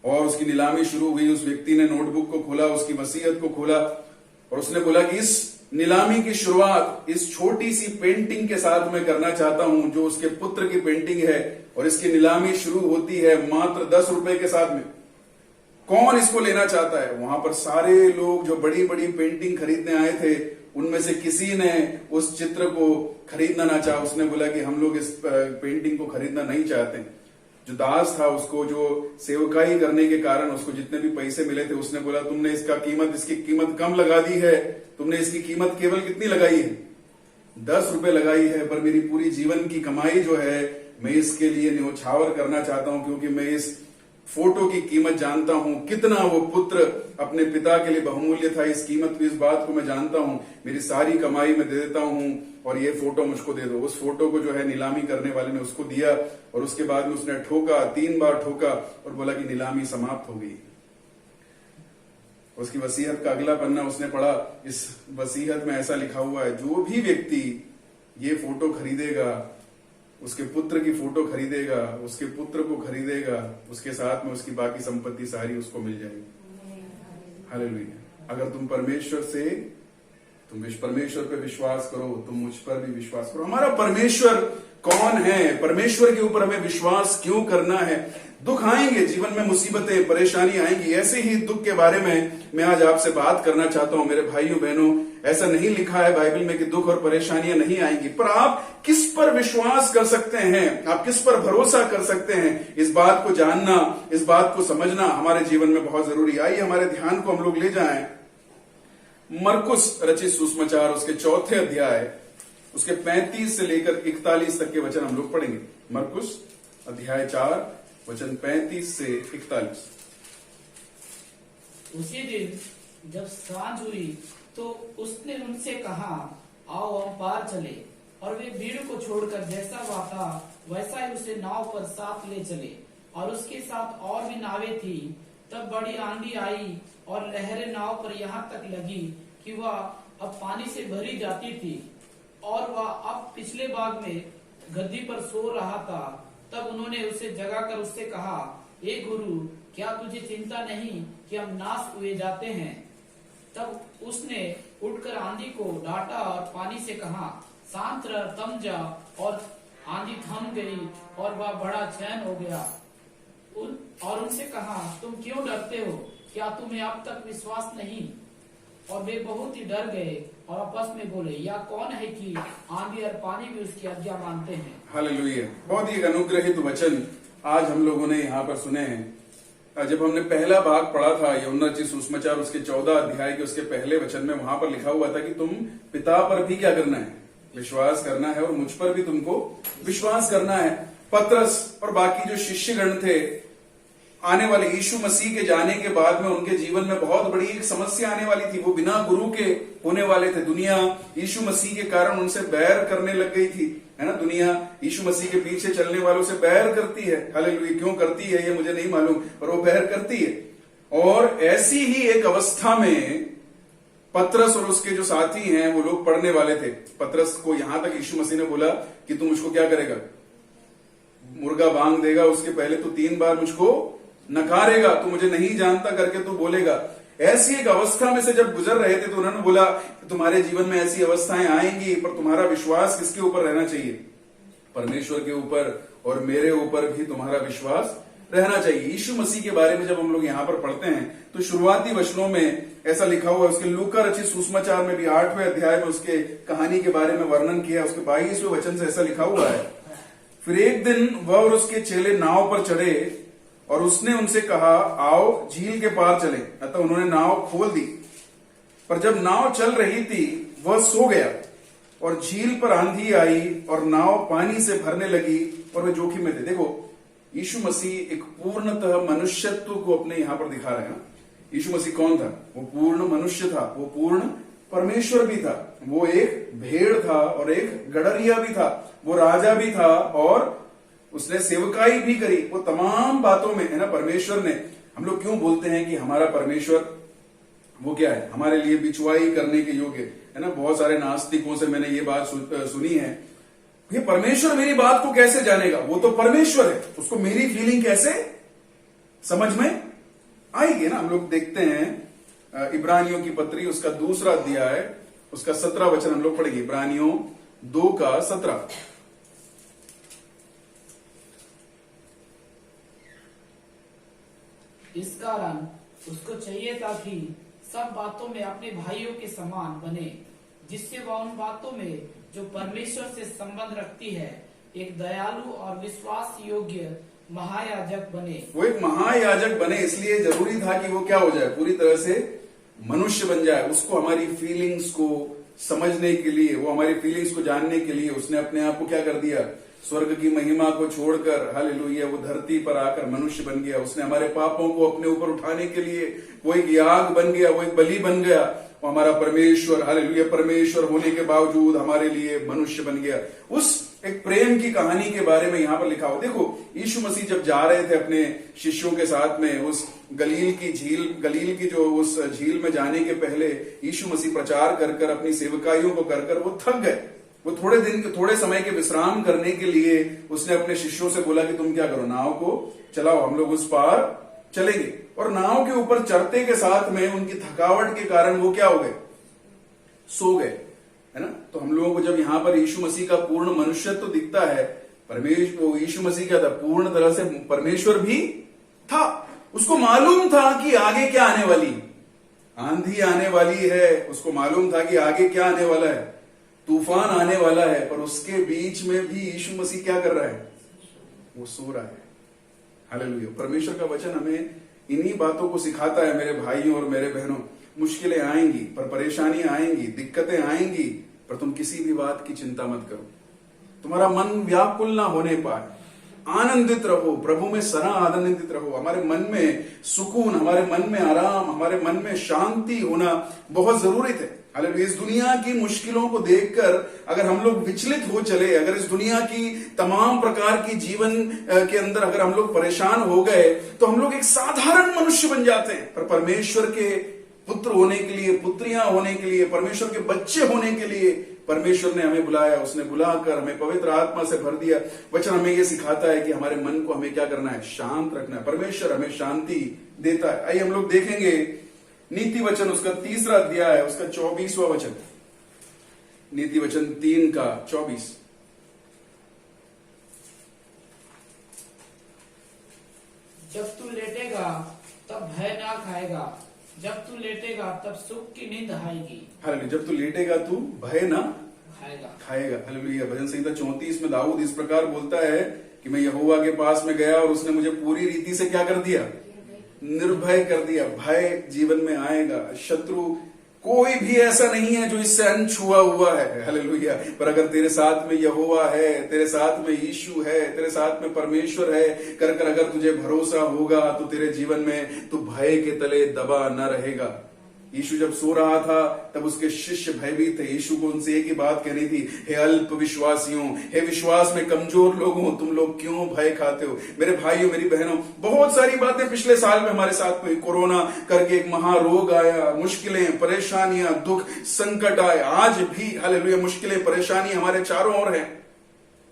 और उसकी नीलामी शुरू हुई। उस व्यक्ति ने नोटबुक को खोला, उसकी वसीयत को खोला और उसने बोला कि इस नीलामी की शुरुआत इस छोटी सी पेंटिंग के साथ मैं करना चाहता हूं जो उसके पुत्र की पेंटिंग है, और इसकी नीलामी शुरू होती है मात्र 10 रुपए के साथ में। कौन इसको लेना चाहता है? वहां पर सारे लोग जो बड़ी बड़ी पेंटिंग खरीदने आए थे, उनमें से किसी ने उस चित्र को खरीदना ना चाहा। उसने बोला कि हम लोग इस पेंटिंग को खरीदना नहीं चाहते। जो दास था, उसको जो सेवकाई करने के कारण उसको जितने भी पैसे मिले थे, उसने बोला तुमने इसकी कीमत कम लगा दी है। तुमने इसकी कीमत केवल कितनी लगाई है? 10 रुपए लगाई है। पर मेरी पूरी जीवन की कमाई जो है मैं इसके लिए न्योछावर करना चाहता हूं, क्योंकि मैं इस फोटो की कीमत जानता हूं, कितना वो पुत्र अपने पिता के लिए बहुमूल्य था। इस कीमत, इस बात को मैं जानता हूं। मेरी सारी कमाई मैं दे देता हूं और ये फोटो मुझको दे दो। उस फोटो को जो है नीलामी करने वाले ने उसको दिया और उसके बाद में उसने ठोका, 3 बार ठोका और बोला कि नीलामी समाप्त हो गई। उसकी वसीयत का अगला पन्ना उसने पढ़ा। इस वसीयत में ऐसा लिखा हुआ है, जो भी व्यक्ति ये फोटो खरीदेगा, उसके पुत्र की फोटो खरीदेगा, उसके पुत्र को खरीदेगा, उसके साथ में उसकी बाकी संपत्ति सारी उसको मिल जाएगी। हालेलुया। अगर तुम परमेश्वर पे विश्वास करो, तुम मुझ पर भी विश्वास करो। हमारा परमेश्वर कौन है? परमेश्वर के ऊपर हमें विश्वास क्यों करना है? दुख आएंगे, जीवन में मुसीबतें, परेशानी आएंगी। ऐसे ही दुख के बारे में मैं आज आपसे बात करना चाहता हूं मेरे भाइयों बहनों। ऐसा नहीं लिखा है बाइबल में कि दुख और परेशानियां नहीं आएंगी, पर आप किस पर विश्वास कर सकते हैं, आप किस पर भरोसा कर सकते हैं, इस बात को जानना, इस बात को समझना हमारे जीवन में बहुत जरूरी है। आइए हमारे ध्यान को हम लोग ले जाएं मरकुस रचित सुसमाचार, उसके 4थे अध्याय, उसके 35 से लेकर 41 तक के वचन हम लोग पढ़ेंगे। मरकुस अध्याय 4 वचन 35 से 41। उसी दिन जब सांझ हुई तो उसने उनसे कहा, आओ हम पार चले। और वे भीड़ को छोड़कर जैसा वह था वैसा ही उसे नाव पर साथ ले चले। और उसके साथ और भी नावें थी। तब बड़ी आंधी आई और लहरें नाव पर यहाँ तक लगी कि वह अब पानी से भरी जाती थी और वह अब पिछले भाग में गद्दी पर सो रहा था। तब उन्होंने उसे जगाकर उससे कहा, हे गुरु, क्या तुझे चिंता नहीं कि हम नाश हुए जाते हैं? तब उसने उठकर आंधी को डांटा और पानी से कहा, शांत रह, थम जा। और आंधी थम गई और वह बड़ा चैन हो गया। और उनसे कहा, तुम क्यों डरते हो? क्या तुम्हें अब तक विश्वास नहीं? और वे बहुत ही डर गए और आपस में बोले, यह कौन है कि आंधी और पानी भी उसकी आज्ञा मानते हैं। हालेलुया। बहुत ही अनुग्रहित वचन आज हम लोगों ने यहाँ पर सुने हैं। जब हमने पहला भाग पढ़ा था यूहन्ना रचित सुसमाचार, उसके 14 अध्याय के उसके पहले वचन में वहां पर लिखा हुआ था कि तुम पिता पर भी क्या करना है? विश्वास करना है, और मुझ पर भी तुमको विश्वास करना है। पतरस और बाकी जो शिष्यगण थे, आने वाले यीशु मसीह के जाने के बाद में उनके जीवन में बहुत बड़ी एक समस्या आने वाली थी। वो बिना गुरु के होने वाले थे। दुनिया यीशु मसीह के कारण उनसे बैर करने लग गई थी, है ना। दुनिया यीशु मसीह के पीछे चलने वालों से बैर करती है। हालेलुया। क्यों करती है ये मुझे नहीं मालूम, पर वो बैर करती है। और ऐसी ही एक अवस्था में पतरस और उसके जो साथी हैं वो लोग पढ़ने वाले थे। पतरस को यहां तक यीशु मसीह ने बोला कि तू मुझको क्या करेगा, मुर्गा बांग देगा, उसके पहले तू 3 बार मुझको नकारेगा, तू मुझे नहीं जानता करके तू बोलेगा। ऐसी एक अवस्था में से जब गुजर रहे थे तो उन्होंने बोला तुम्हारे जीवन में ऐसी अवस्थाएं आएंगी, पर तुम्हारा विश्वास किसके ऊपर रहना चाहिए, परमेश्वर के ऊपर, और मेरे ऊपर भी तुम्हारा विश्वास रहना चाहिए। यीशु मसीह के बारे में जब हम लोग यहां पर पढ़ते हैं तो शुरुआती वचनों में ऐसा लिखा हुआ है, उसके लूका रचित सुसमाचार में भी 8वें अध्याय में उसके कहानी के बारे में वर्णन किया, उसके 22वें वचन से ऐसा लिखा हुआ है, फिर एक दिन वह और उसके चेले नाव पर चढ़े और उसने उनसे कहा आओ झील के पार चले। अतः उन्होंने नाव खोल दी, पर जब नाव चल रही थी वह सो गया और झील पर आंधी आई और नाव पानी से भरने लगी और वे जोखिम में थे। देखो यीशु मसीह एक पूर्णतः मनुष्यत्व को अपने यहां पर दिखा रहे हैं। यीशु मसीह कौन था, वो पूर्ण मनुष्य था, वो पूर्ण परमेश्वर भी था, वो एक भेड़ था और एक गडरिया भी था, वो राजा भी था और उसने सेवकाई भी करी। वो तमाम बातों में है ना, परमेश्वर ने, हम लोग क्यों बोलते हैं कि हमारा परमेश्वर वो क्या है, हमारे लिए बिचवाई करने के योग्य है ना। बहुत सारे नास्तिकों से मैंने ये बात सुनी है, ये परमेश्वर मेरी बात को कैसे जानेगा, वो तो परमेश्वर है, उसको मेरी फीलिंग कैसे समझ में आएगी ना। हम लोग देखते हैं इब्रानियों की पत्री उसका 2 अध्याय उसका 17 वचन हम लोग पढ़ेंगे। इब्रानियों 2:17। इस कारण उसको चाहिए था कि सब बातों में अपने भाइयों के समान बने, जिससे वह उन बातों में जो परमेश्वर से संबंध रखती है एक दयालु और विश्वास योग्य महायाजक बने। वो एक महायाजक बने, इसलिए जरूरी था कि वो क्या हो जाए, पूरी तरह से मनुष्य बन जाए। उसको हमारी फीलिंग्स को समझने के लिए, वो हमारी फीलिंग्स को जानने के लिए उसने अपने आप को क्या कर दिया, स्वर्ग की महिमा को छोड़कर हालेलुया वो धरती पर आकर मनुष्य बन गया। उसने हमारे पापों को अपने ऊपर उठाने के लिए वो एक याग बन गया, वो एक बलि बन गया। वो हमारा परमेश्वर, हालेलुया, परमेश्वर होने के बावजूद हमारे लिए मनुष्य बन गया। उस एक प्रेम की कहानी के बारे में यहां पर लिखा हो। देखो यीशु मसीह जब जा रहे थे अपने शिष्यों के साथ में उस गलील की जो उस झील में जाने के पहले यीशु मसीह प्रचार कर कर अपनी सेवकाइयों को कर कर वो थक गए। वो थोड़े समय के विश्राम करने के लिए उसने अपने शिष्यों से बोला कि तुम क्या करो, नाव को चलाओ, हम लोग उस पार चलेंगे। और नाव के ऊपर चढ़ते के साथ में उनकी थकावट के कारण वो क्या हो गए, सो गए, है ना। तो हम लोगों को जब यहां पर यीशु मसीह का पूर्ण मनुष्यत्व दिखता है, परमेश्वर यीशु मसीह क्या था, पूर्ण तरह से परमेश्वर भी था। उसको मालूम था कि आगे क्या आने वाली, आंधी आने वाली है, उसको मालूम था कि आगे क्या आने वाला है, तूफान आने वाला है, पर उसके बीच में भी यीशु मसीह क्या कर रहा है, वो सो रहा है। हालेलुया। परमेश्वर का वचन हमें इन्हीं बातों को सिखाता है मेरे भाइयों और मेरे बहनों। मुश्किलें आएंगी, पर परेशानियां आएंगी, दिक्कतें आएंगी, पर तुम किसी भी बात की चिंता मत करो। तुम्हारा मन व्याकुल ना होने पाए, आनंदित रहो, प्रभु में सदा आनंदित रहो। हमारे मन में सुकून, हमारे मन में आराम, हमारे मन में शांति होना बहुत जरूरी है। हालेलुया। इस दुनिया की मुश्किलों को देखकर अगर हम लोग विचलित हो चले, अगर इस दुनिया की तमाम प्रकार की जीवन के अंदर अगर हम लोग परेशान हो गए, तो हम लोग एक साधारण मनुष्य बन जाते हैं। पर परमेश्वर के पुत्र होने के लिए, पुत्रियां होने के लिए, परमेश्वर के बच्चे होने के लिए परमेश्वर ने हमें बुलाया। उसने बुलाकर हमें पवित्र आत्मा से भर दिया। वचन हमें यह सिखाता है कि हमारे मन को हमें क्या करना है, शांत रखना है। परमेश्वर हमें शांति देता है। आइए हम लोग देखेंगे नीति वचन उसका 3 अध्याय उसका 24वां वचन। नीति वचन 3:24। जब तू लेटेगा तब भय ना खाएगा, जब तू लेटेगा तब सुख की नींद आएगी। हालेलुया। जब तू लेटेगा तू भय ना खाएगा। हालेलुया। भजन संहिता 34 में दाऊद इस प्रकार बोलता है कि मैं यहोवा के पास में गया और उसने मुझे पूरी रीति से क्या कर दिया, निर्भय कर दिया। भय जीवन में आएगा। शत्रु कोई भी ऐसा नहीं है जो इससे अनछुआ हुआ है। हालेलुया। पर अगर तेरे साथ में यहोवा है, तेरे साथ में यीशु है, तेरे साथ में परमेश्वर है, कर कर अगर तुझे भरोसा होगा तो तेरे जीवन में तू भय के तले दबा न रहेगा। यीशु जब सो रहा था तब उसके शिष्य भयभीत थे। यीशु को उनसे एक ही बात कहनी थी, हे अल्प विश्वासियों, हे विश्वास में कमजोर लोगों, तुम लोग क्यों भय खाते हो। मेरे भाइयों, मेरी बहनों, बहुत सारी बातें पिछले साल में हमारे साथ हुई। कोरोना करके एक महारोग आया, मुश्किलें, परेशानियां, दुख, संकट आए। आज भी हालेलुया मुश्किलें, परेशानी हमारे चारों ओर हैं।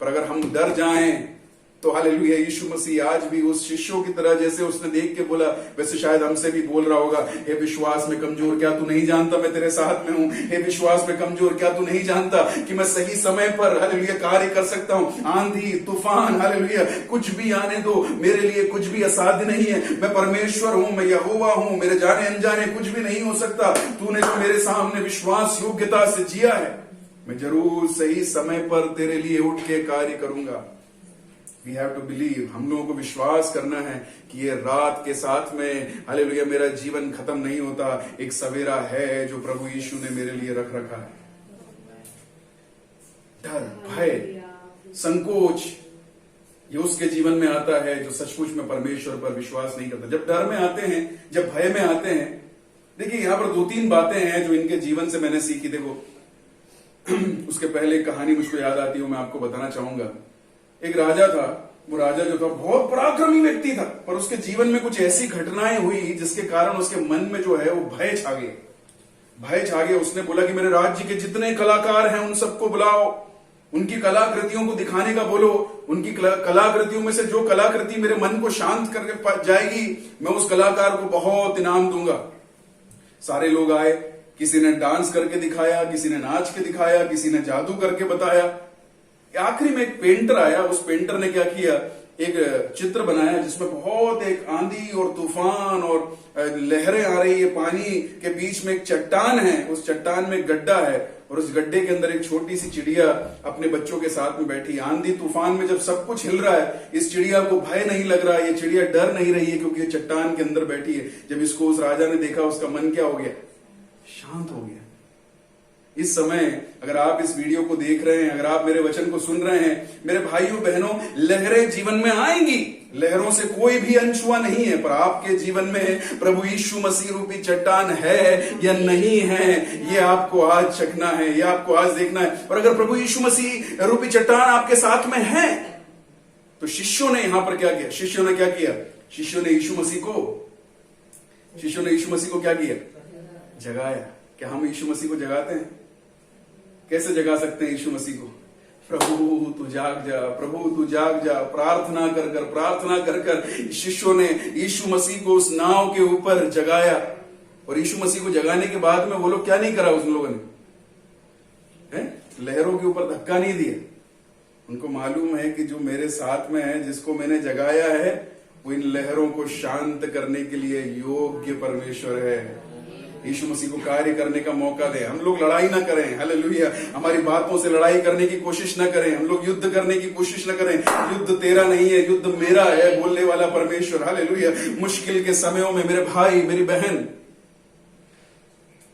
पर अगर हम डर जाएं तो हालेलुया यीशु मसीह आज भी उस शिष्यों की तरह, जैसे उसने देख के बोला, वैसे शायद हमसे भी बोल रहा होगा, हे विश्वास में कमजोर, क्या तू नहीं जानता मैं तेरे साथ में हूं। हे विश्वास में कमजोर, क्या तू नहीं जानता कि मैं सही समय पर हालेलुया कार्य कर सकता हूं। आंधी तूफान हालेलुया कुछ भी आने दो, मेरे लिए कुछ भी असाध्य नहीं है। मैं परमेश्वर हूं, मैं यहोवा हूं, मेरे जाने अनजाने कुछ भी नहीं हो सकता। तूने जो मेरे सामने विश्वास योग्यता से जिया है, मैं जरूर सही समय पर तेरे लिए उठ के कार्य करूंगा। We have to believe, हम लोगों को विश्वास करना है कि ये रात के साथ में हालेलुया मेरा जीवन खत्म नहीं होता, एक सवेरा है जो प्रभु यीशु ने मेरे लिए रख रखा है। डर, भय, संकोच ये उसके जीवन में आता है जो सचमुच में परमेश्वर पर विश्वास नहीं करता। जब डर में आते हैं, जब भय में आते हैं, देखिए यहां पर 2-3 बातें हैं जो इनके जीवन से मैंने सीखी। देखो उसके पहले एक कहानी मुझको याद आती है, मैं आपको बताना चाहूंगा। एक राजा था, वो राजा जो था बहुत पराक्रमी व्यक्ति था, पर उसके जीवन में कुछ ऐसी घटनाएं हुई जिसके कारण उसके मन में जो है वो भय छा गया। भय छा गया। उसने बोला कि मेरे राज्य के जितने कलाकार हैं उन सबको बुलाओ, उनकी कलाकृतियों को दिखाने का बोलो। उनकी कलाकृतियों में से जो कलाकृति मेरे मन को शांत करके जाएगी, मैं उस कलाकार को बहुत इनाम दूंगा। सारे लोग आए, किसी ने डांस करके दिखाया, किसी ने नाच के दिखाया, किसी ने जादू करके बताया। आखिरी में एक पेंटर आया। उस पेंटर ने क्या किया, एक चित्र बनाया जिसमें बहुत एक आंधी और तूफान और लहरें आ रही है, पानी के बीच में एक चट्टान है, उस चट्टान में एक गड्ढा है और उस गड्ढे के अंदर एक छोटी सी चिड़िया अपने बच्चों के साथ में बैठी। आंधी तूफान में जब सब कुछ हिल रहा है, इस चिड़िया को भय नहीं लग रहा है, ये चिड़िया डर नहीं रही है क्योंकि ये चट्टान के अंदर बैठी है। जब इसको उस राजा ने देखा, उसका मन क्या हो गया, शांत हो गया। इस समय अगर आप इस वीडियो को देख रहे हैं, अगर आप मेरे वचन को सुन रहे हैं, मेरे भाइयों बहनों, लहरें जीवन में आएंगी, लहरों से कोई भी अनछुआ नहीं है, पर आपके जीवन में प्रभु यीशु मसीह रूपी चट्टान है या नहीं है, ये आपको आज चखना है, ये आपको आज देखना है। और अगर प्रभु यीशु मसीह रूपी चट्टान आपके साथ में है, तो शिष्यों ने यहां पर क्या किया, शिष्यों ने क्या किया, शिष्यों ने यीशु मसीह को क्या किया, जगाया। क्या हम यीशु मसीह को जगाते हैं? कैसे जगा सकते हैं यीशु मसीह को? प्रभु तू जाग जा, प्रभु तू जाग जा, प्रार्थना कर कर शिष्यों ने यीशु मसीह को उस नाव के ऊपर जगाया। और यीशु मसीह को जगाने के बाद में वो लोग क्या नहीं करा, उन लोगों ने लहरों के ऊपर धक्का नहीं दिया। उनको मालूम है कि जो मेरे साथ में है, जिसको मैंने जगाया है, वो इन लहरों को शांत करने के लिए योग्य परमेश्वर है। यीशु मसीह को कार्य करने का मौका दे। हम लोग लड़ाई ना करें, हालेलुया, हमारी बातों से लड़ाई करने की कोशिश ना करें, हम लोग युद्ध करने की कोशिश ना करें। युद्ध तेरा नहीं है, युद्ध मेरा है, बोलने वाला परमेश्वर। हालेलुया। मुश्किल के समयों में मेरे भाई, मेरी बहन,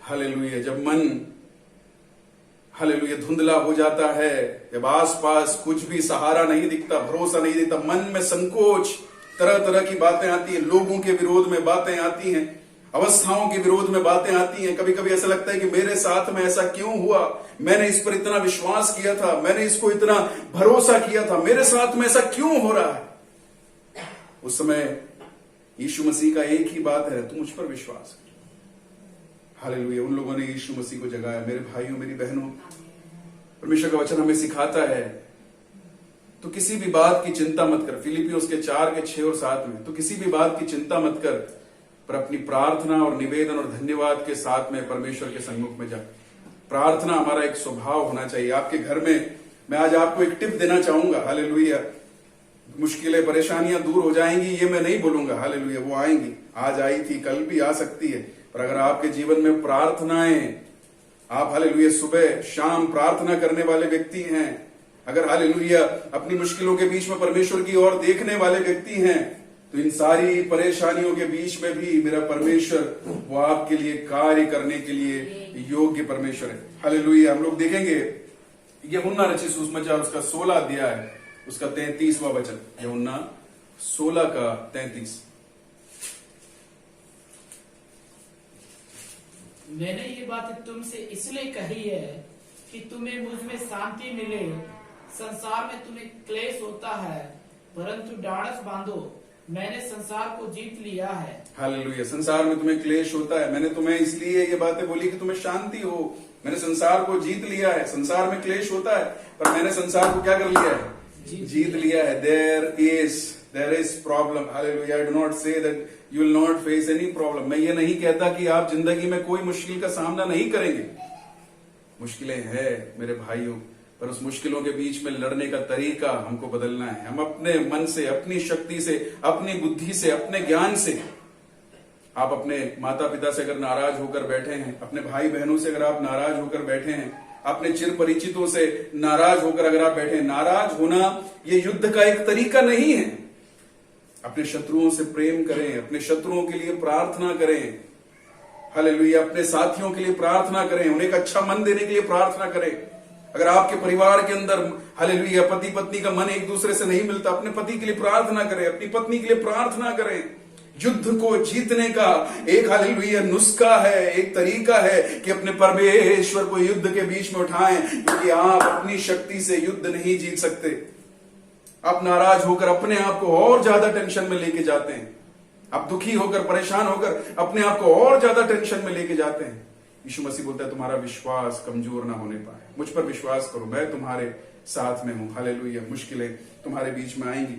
हालेलुया, जब मन हालेलुया धुंधला हो जाता है, जब आसपास कुछ भी सहारा नहीं दिखता, भरोसा नहीं दिखता, मन में संकोच, तरह तरह की बातें आती हैं, लोगों के विरोध में बातें आती हैं, अवस्थाओं के विरोध में बातें आती हैं। कभी कभी ऐसा लगता है कि मेरे साथ में ऐसा क्यों हुआ, मैंने इस पर इतना विश्वास किया था, मैंने इसको इतना भरोसा किया था, मेरे साथ में ऐसा क्यों हो रहा है। उस समय यीशु मसीह का एक ही बात है, तू मुझ पर विश्वास कर। हालेलुया। उन लोगों ने यीशु मसीह को जगाया। मेरे भाइयों, मेरी बहनों, परमेश्वर का वचन हमें सिखाता है, तो किसी भी बात की चिंता मत कर। फिलिपियों के 4:6 और 7 में, तो किसी भी बात की चिंता मत कर, पर अपनी प्रार्थना और निवेदन और धन्यवाद के साथ में परमेश्वर के सन्मुख में जा। प्रार्थना हमारा एक स्वभाव होना चाहिए। आपके घर में मैं आज आपको एक टिप देना चाहूंगा। हालेलुया। मुश्किलें, परेशानियां दूर हो जाएंगी ये मैं नहीं बोलूंगा, हालेलुया, वो आएंगी, आज आई थी, कल भी आ सकती है। पर अगर आपके जीवन में प्रार्थनाएं, आप हालेलुया सुबह शाम प्रार्थना करने वाले व्यक्ति हैं, अगर हालेलुया अपनी मुश्किलों के बीच में परमेश्वर की ओर देखने वाले व्यक्ति हैं, तो इन सारी परेशानियों के बीच में भी मेरा परमेश्वर वो आपके लिए कार्य करने के लिए योग्य परमेश्वर है। हालेलुया। हम लोग देखेंगे यूहन्ना रचित सुसमाचार उसका 16 अध्याय है, उसका 33वां वचन, यूहन्ना 16 का 33। मैंने ये बात तुमसे इसलिए कही है कि तुम्हें मुझ में शांति मिले। संसार में तुम्हें क्लेश होता है, परंतु ढाढ़स बांधो, मैंने संसार को जीत लिया है। हालेलुया। संसार में तुम्हें क्लेश होता है, मैंने तुम्हें इसलिए ये बातें बोली कि तुम्हें शांति हो। मैंने संसार को जीत लिया है। संसार में क्लेश होता है, पर मैंने संसार को क्या कर लिया है? जीत लिया है। There is problem. Hallelujah. I do not say that you will not face any problem. मैं ये नहीं कहता कि आप जिंदगी में कोई मुश्किल का सामना नहीं करेंगे। मुश्किलें हैं मेरे भाइयों, पर उस मुश्किलों के बीच में लड़ने का तरीका हमको बदलना है। हम अपने मन से, अपनी शक्ति से, अपनी बुद्धि से, अपने ज्ञान से, आप अपने माता पिता से अगर नाराज होकर बैठे हैं, अपने भाई बहनों से अगर आप नाराज होकर बैठे हैं, अपने चिर परिचितों से नाराज होकर अगर आप बैठे हैं, नाराज होना ये युद्ध का एक तरीका नहीं है। अपने शत्रुओं से प्रेम करें, अपने शत्रुओं के लिए प्रार्थना करें। हालेलुया। अपने साथियों के लिए प्रार्थना करें, उन्हें एक अच्छा मन देने के लिए प्रार्थना करें। अगर आपके परिवार के अंदर हालेलुया पति पत्नी का मन एक दूसरे से नहीं मिलता, अपने पति के लिए प्रार्थना करें, अपनी पत्नी के लिए प्रार्थना करें। युद्ध को जीतने का एक हालेलुया नुस्खा है, एक तरीका है कि अपने परमेश्वर को युद्ध के बीच में उठाएं, क्योंकि आप अपनी शक्ति से युद्ध नहीं जीत सकते। आप नाराज होकर अपने आप को और ज्यादा टेंशन में लेके जाते हैं। आप दुखी होकर, परेशान होकर अपने आप को और ज्यादा टेंशन में लेके जाते हैं। यीशु मसीह बोलता है तुम्हारा विश्वास कमजोर ना होने पाए। मुझ पर विश्वास करो, मैं तुम्हारे साथ में हूं। हालेलुया। मुश्किलें तुम्हारे बीच में आएंगी।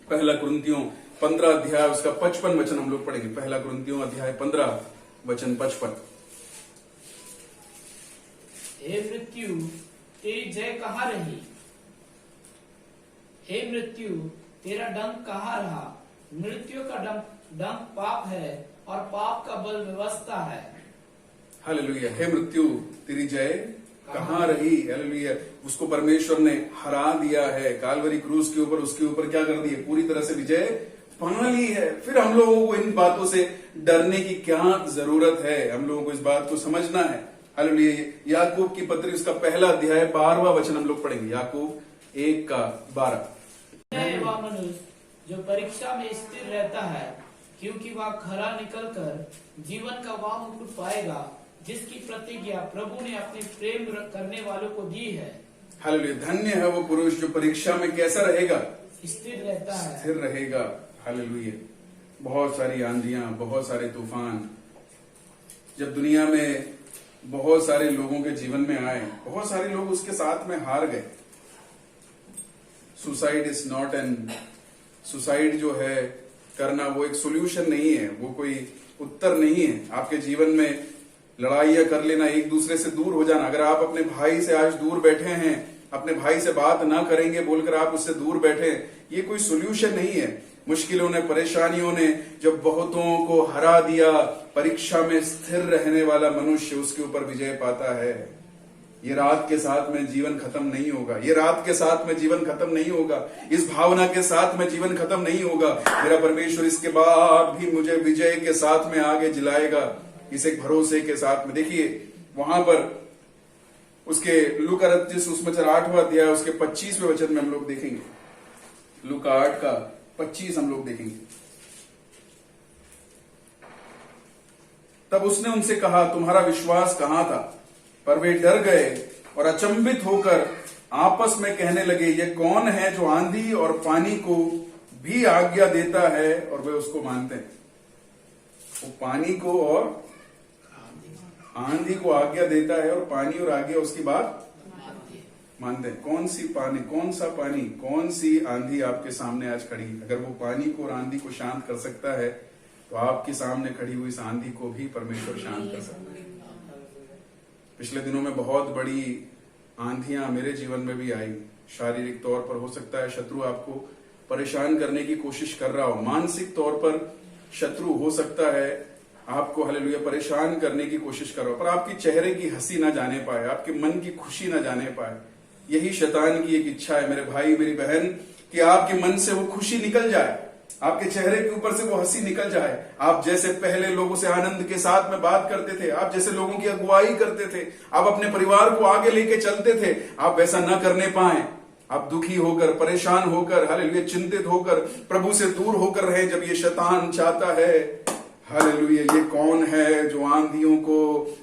पहला कुरिन्थियों 15 अध्याय उसका 55 वचन हम लोग पढ़ेंगे। पहला कुरिन्थियों अध्याय 15 वचन 55। हे मृत्यु तेरी जय कहाँ रही? हे मृत्यु तेरा डंक कहाँ रहा? मृत्यु का डंक पाप है और पाप का बल व्यवस्था है। हालेलुया। हे मृत्यु तेरी जय कहाँ रही? हालेलुया। उसको परमेश्वर ने हरा दिया है कालवरी क्रूस के ऊपर। उसके ऊपर क्या कर दिया? पूरी तरह से विजय पा ली है। फिर हम लोगों को इन बातों से डरने की क्या जरूरत है? हम लोगों को इस बात को समझना है। हालेलुया। याकूब की पत्री उसका पहला अध्याय 12वां वचन हम लोग पढ़ेंगे। याकूब 1:12। वह मनुष्य जो परीक्षा में स्थिर रहता है, क्योंकि वह खरा निकलकर जीवन का वह मुकुट पाएगा जिसकी प्रतिज्ञा प्रभु ने अपने प्रेम करने वालों को दी है। हालेलुया। धन्य है वो पुरुष जो परीक्षा में कैसा रहेगा? स्थिर रहता है, स्थिर रहेगा। हालेलुया। बहुत सारी आंधियां, बहुत सारे तूफान जब दुनिया में बहुत सारे लोगों के जीवन में आए, बहुत सारे लोग उसके साथ में हार गए। सुसाइड जो है करना, वो एक सोल्यूशन नहीं है, वो कोई उत्तर नहीं है। आपके जीवन में लड़ाइयां कर लेना, एक दूसरे से दूर हो जाना। अगर आप अपने भाई से आज दूर बैठे हैं, अपने भाई से बात ना करेंगे बोलकर आप उससे दूर बैठे, ये कोई सोल्यूशन नहीं है। मुश्किलों ने, परेशानियों ने जब बहुतों को हरा दिया, परीक्षा में स्थिर रहने वाला मनुष्य उसके ऊपर विजय पाता है। ये रात के साथ में जीवन खत्म नहीं होगा। ये रात के साथ में जीवन खत्म नहीं होगा। इस भावना के साथ में जीवन खत्म नहीं होगा। मेरा परमेश्वर इसके बाद भी मुझे विजय के साथ में आगे जिलाएगा, इस एक भरोसे के साथ में। देखिए वहां पर उसके लूका 38 उसमें 8वां अध्याय उसके 25वें वचन में हम लोग देखेंगे। लूका 8 का 25 हम लोग देखेंगे। तब उसने उनसे कहा तुम्हारा विश्वास कहां था? पर वे डर गए और अचंभित होकर आपस में कहने लगे ये कौन है जो आंधी और पानी को भी आज्ञा देता है और वे उसको मानते हैं। वो पानी को और आंधी को आज्ञा देता है और पानी और आज्ञा उसकी बात मानते हैं। कौन सी पानी, कौन सा पानी, कौन सी आंधी आपके सामने आज खड़ी? अगर वो पानी को और आंधी को शांत कर सकता है तो आपके सामने खड़ी हुई इस आंधी को भी परमेश्वर शांत कर सकता है। पिछले दिनों में बहुत बड़ी आंधियां मेरे जीवन में भी आई। शारीरिक तौर पर हो सकता है शत्रु आपको परेशान करने की कोशिश कर रहा हो, मानसिक तौर पर शत्रु हो सकता है आपको हालेलुया परेशान करने की कोशिश कर रहा हो, पर आपकी चेहरे की हंसी ना जाने पाए, आपके मन की खुशी ना जाने पाए। यही शैतान की एक इच्छा है मेरे भाई मेरी बहन, कि आपके मन से वो खुशी निकल जाए, आपके चेहरे के ऊपर से वो हंसी निकल जाए। आप जैसे पहले लोगों से आनंद के साथ में बात करते थे, आप जैसे लोगों की अगुवाई करते थे, आप अपने परिवार को आगे लेके चलते थे, आप वैसा न करने पाए। आप दुखी होकर, परेशान होकर, हालेलुया चिंतित होकर, प्रभु से दूर होकर रहे। जब ये शैतान चाहता है हालेलुया, ये कौन है जो आंधियों को,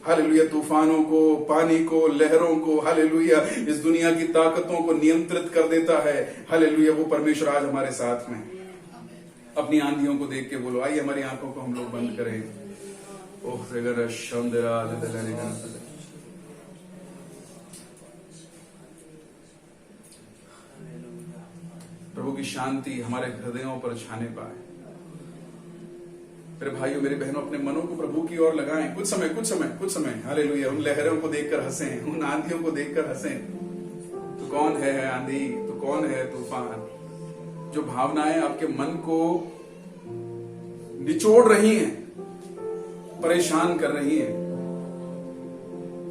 हालेलुया, तूफानों को, पानी को, लहरों को, हालेलुया, इस दुनिया की ताकतों को नियंत्रित कर देता है। हालेलुया, वो परमेश्वर आज हमारे साथ में। अपनी आंधियों को देख के बोलो। आइए हमारी आंखों को हम लोग बंद करें। ओह प्रभु की शांति हमारे हृदयों पर छाने पाए। मेरे भाइयों, मेरी बहनों, अपने मनों को प्रभु की ओर लगाएं। कुछ समय हालेलुया, उन लहरों को देखकर हंसें, उन आंधियों को देखकर हंसें। तो कौन है आंधी, तो कौन है तूफान? जो भावनाएं आपके मन को निचोड़ रही हैं, परेशान कर रही हैं।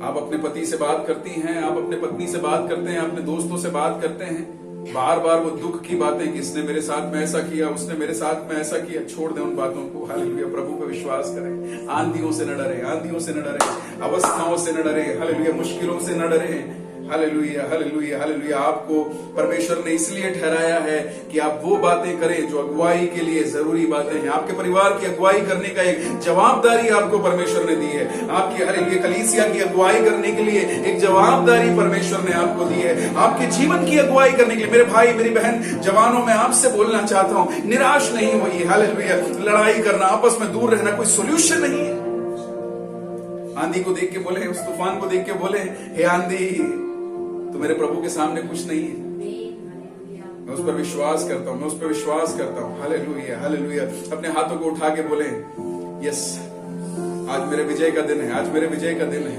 आप अपने पति से बात करती हैं, आप अपने पत्नी से बात करते हैं, अपने दोस्तों से बात करते हैं, बार बार वो दुख की बातें कि इसने मेरे साथ में ऐसा किया, उसने मेरे साथ में ऐसा किया। छोड़ दें उन बातों को। हालेलुया, प्रभु पे विश्वास करें। आंधियों से न डरे, आंधियों से न डरे, अवस्थाओं से न डरे, हालेलुया, मुश्किलों से न डरे। Hallelujah, hallelujah, hallelujah. आपको परमेश्वर ने इसलिए ठहराया है कि आप वो बातें करें जो अगुवाई के लिए जरूरी बातें हैं। आपके परिवार की अगुवाई करने का एक जवाबदारी आपको परमेश्वर ने दी है। आपकी हालेलुया कलीसिया की अगुवाई करने के लिए एक जवाबदारी परमेश्वर ने आपको दी है। आपके जीवन की अगुवाई करने के लिए मेरे भाई, मेरी बहन, जवानों, में आपसे बोलना चाहता हूं, निराश नहीं होइए। हालेलुया, लड़ाई करना, आपस में दूर रहना कोई सोल्यूशन नहीं है। आंधी को देख के बोले, उस तूफान को देख के बोले, हे आंधी, तो मेरे प्रभु के सामने कुछ नहीं है। मैं उस पर विश्वास करता हूं, मैं उस पर विश्वास करता हूं। Hallelujah, hallelujah. अपने हाथों को उठा के बोले, यस, आज मेरे विजय का दिन है, आज मेरे विजय का दिन है।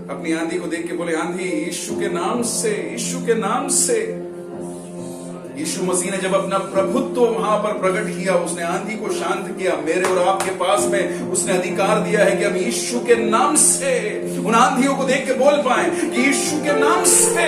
अपनी आंधी को देख के बोले, आंधी यीशु के नाम से, यीशु के नाम से। यीशु मसीह ने जब अपना प्रभुत्व वहां पर प्रकट किया, उसने आंधी को शांत किया। मेरे और आपके पास में उसने अधिकार दिया है कि हम यीशु के नाम से उन आंधियों को देख के बोल पाए कि यीशु के नाम से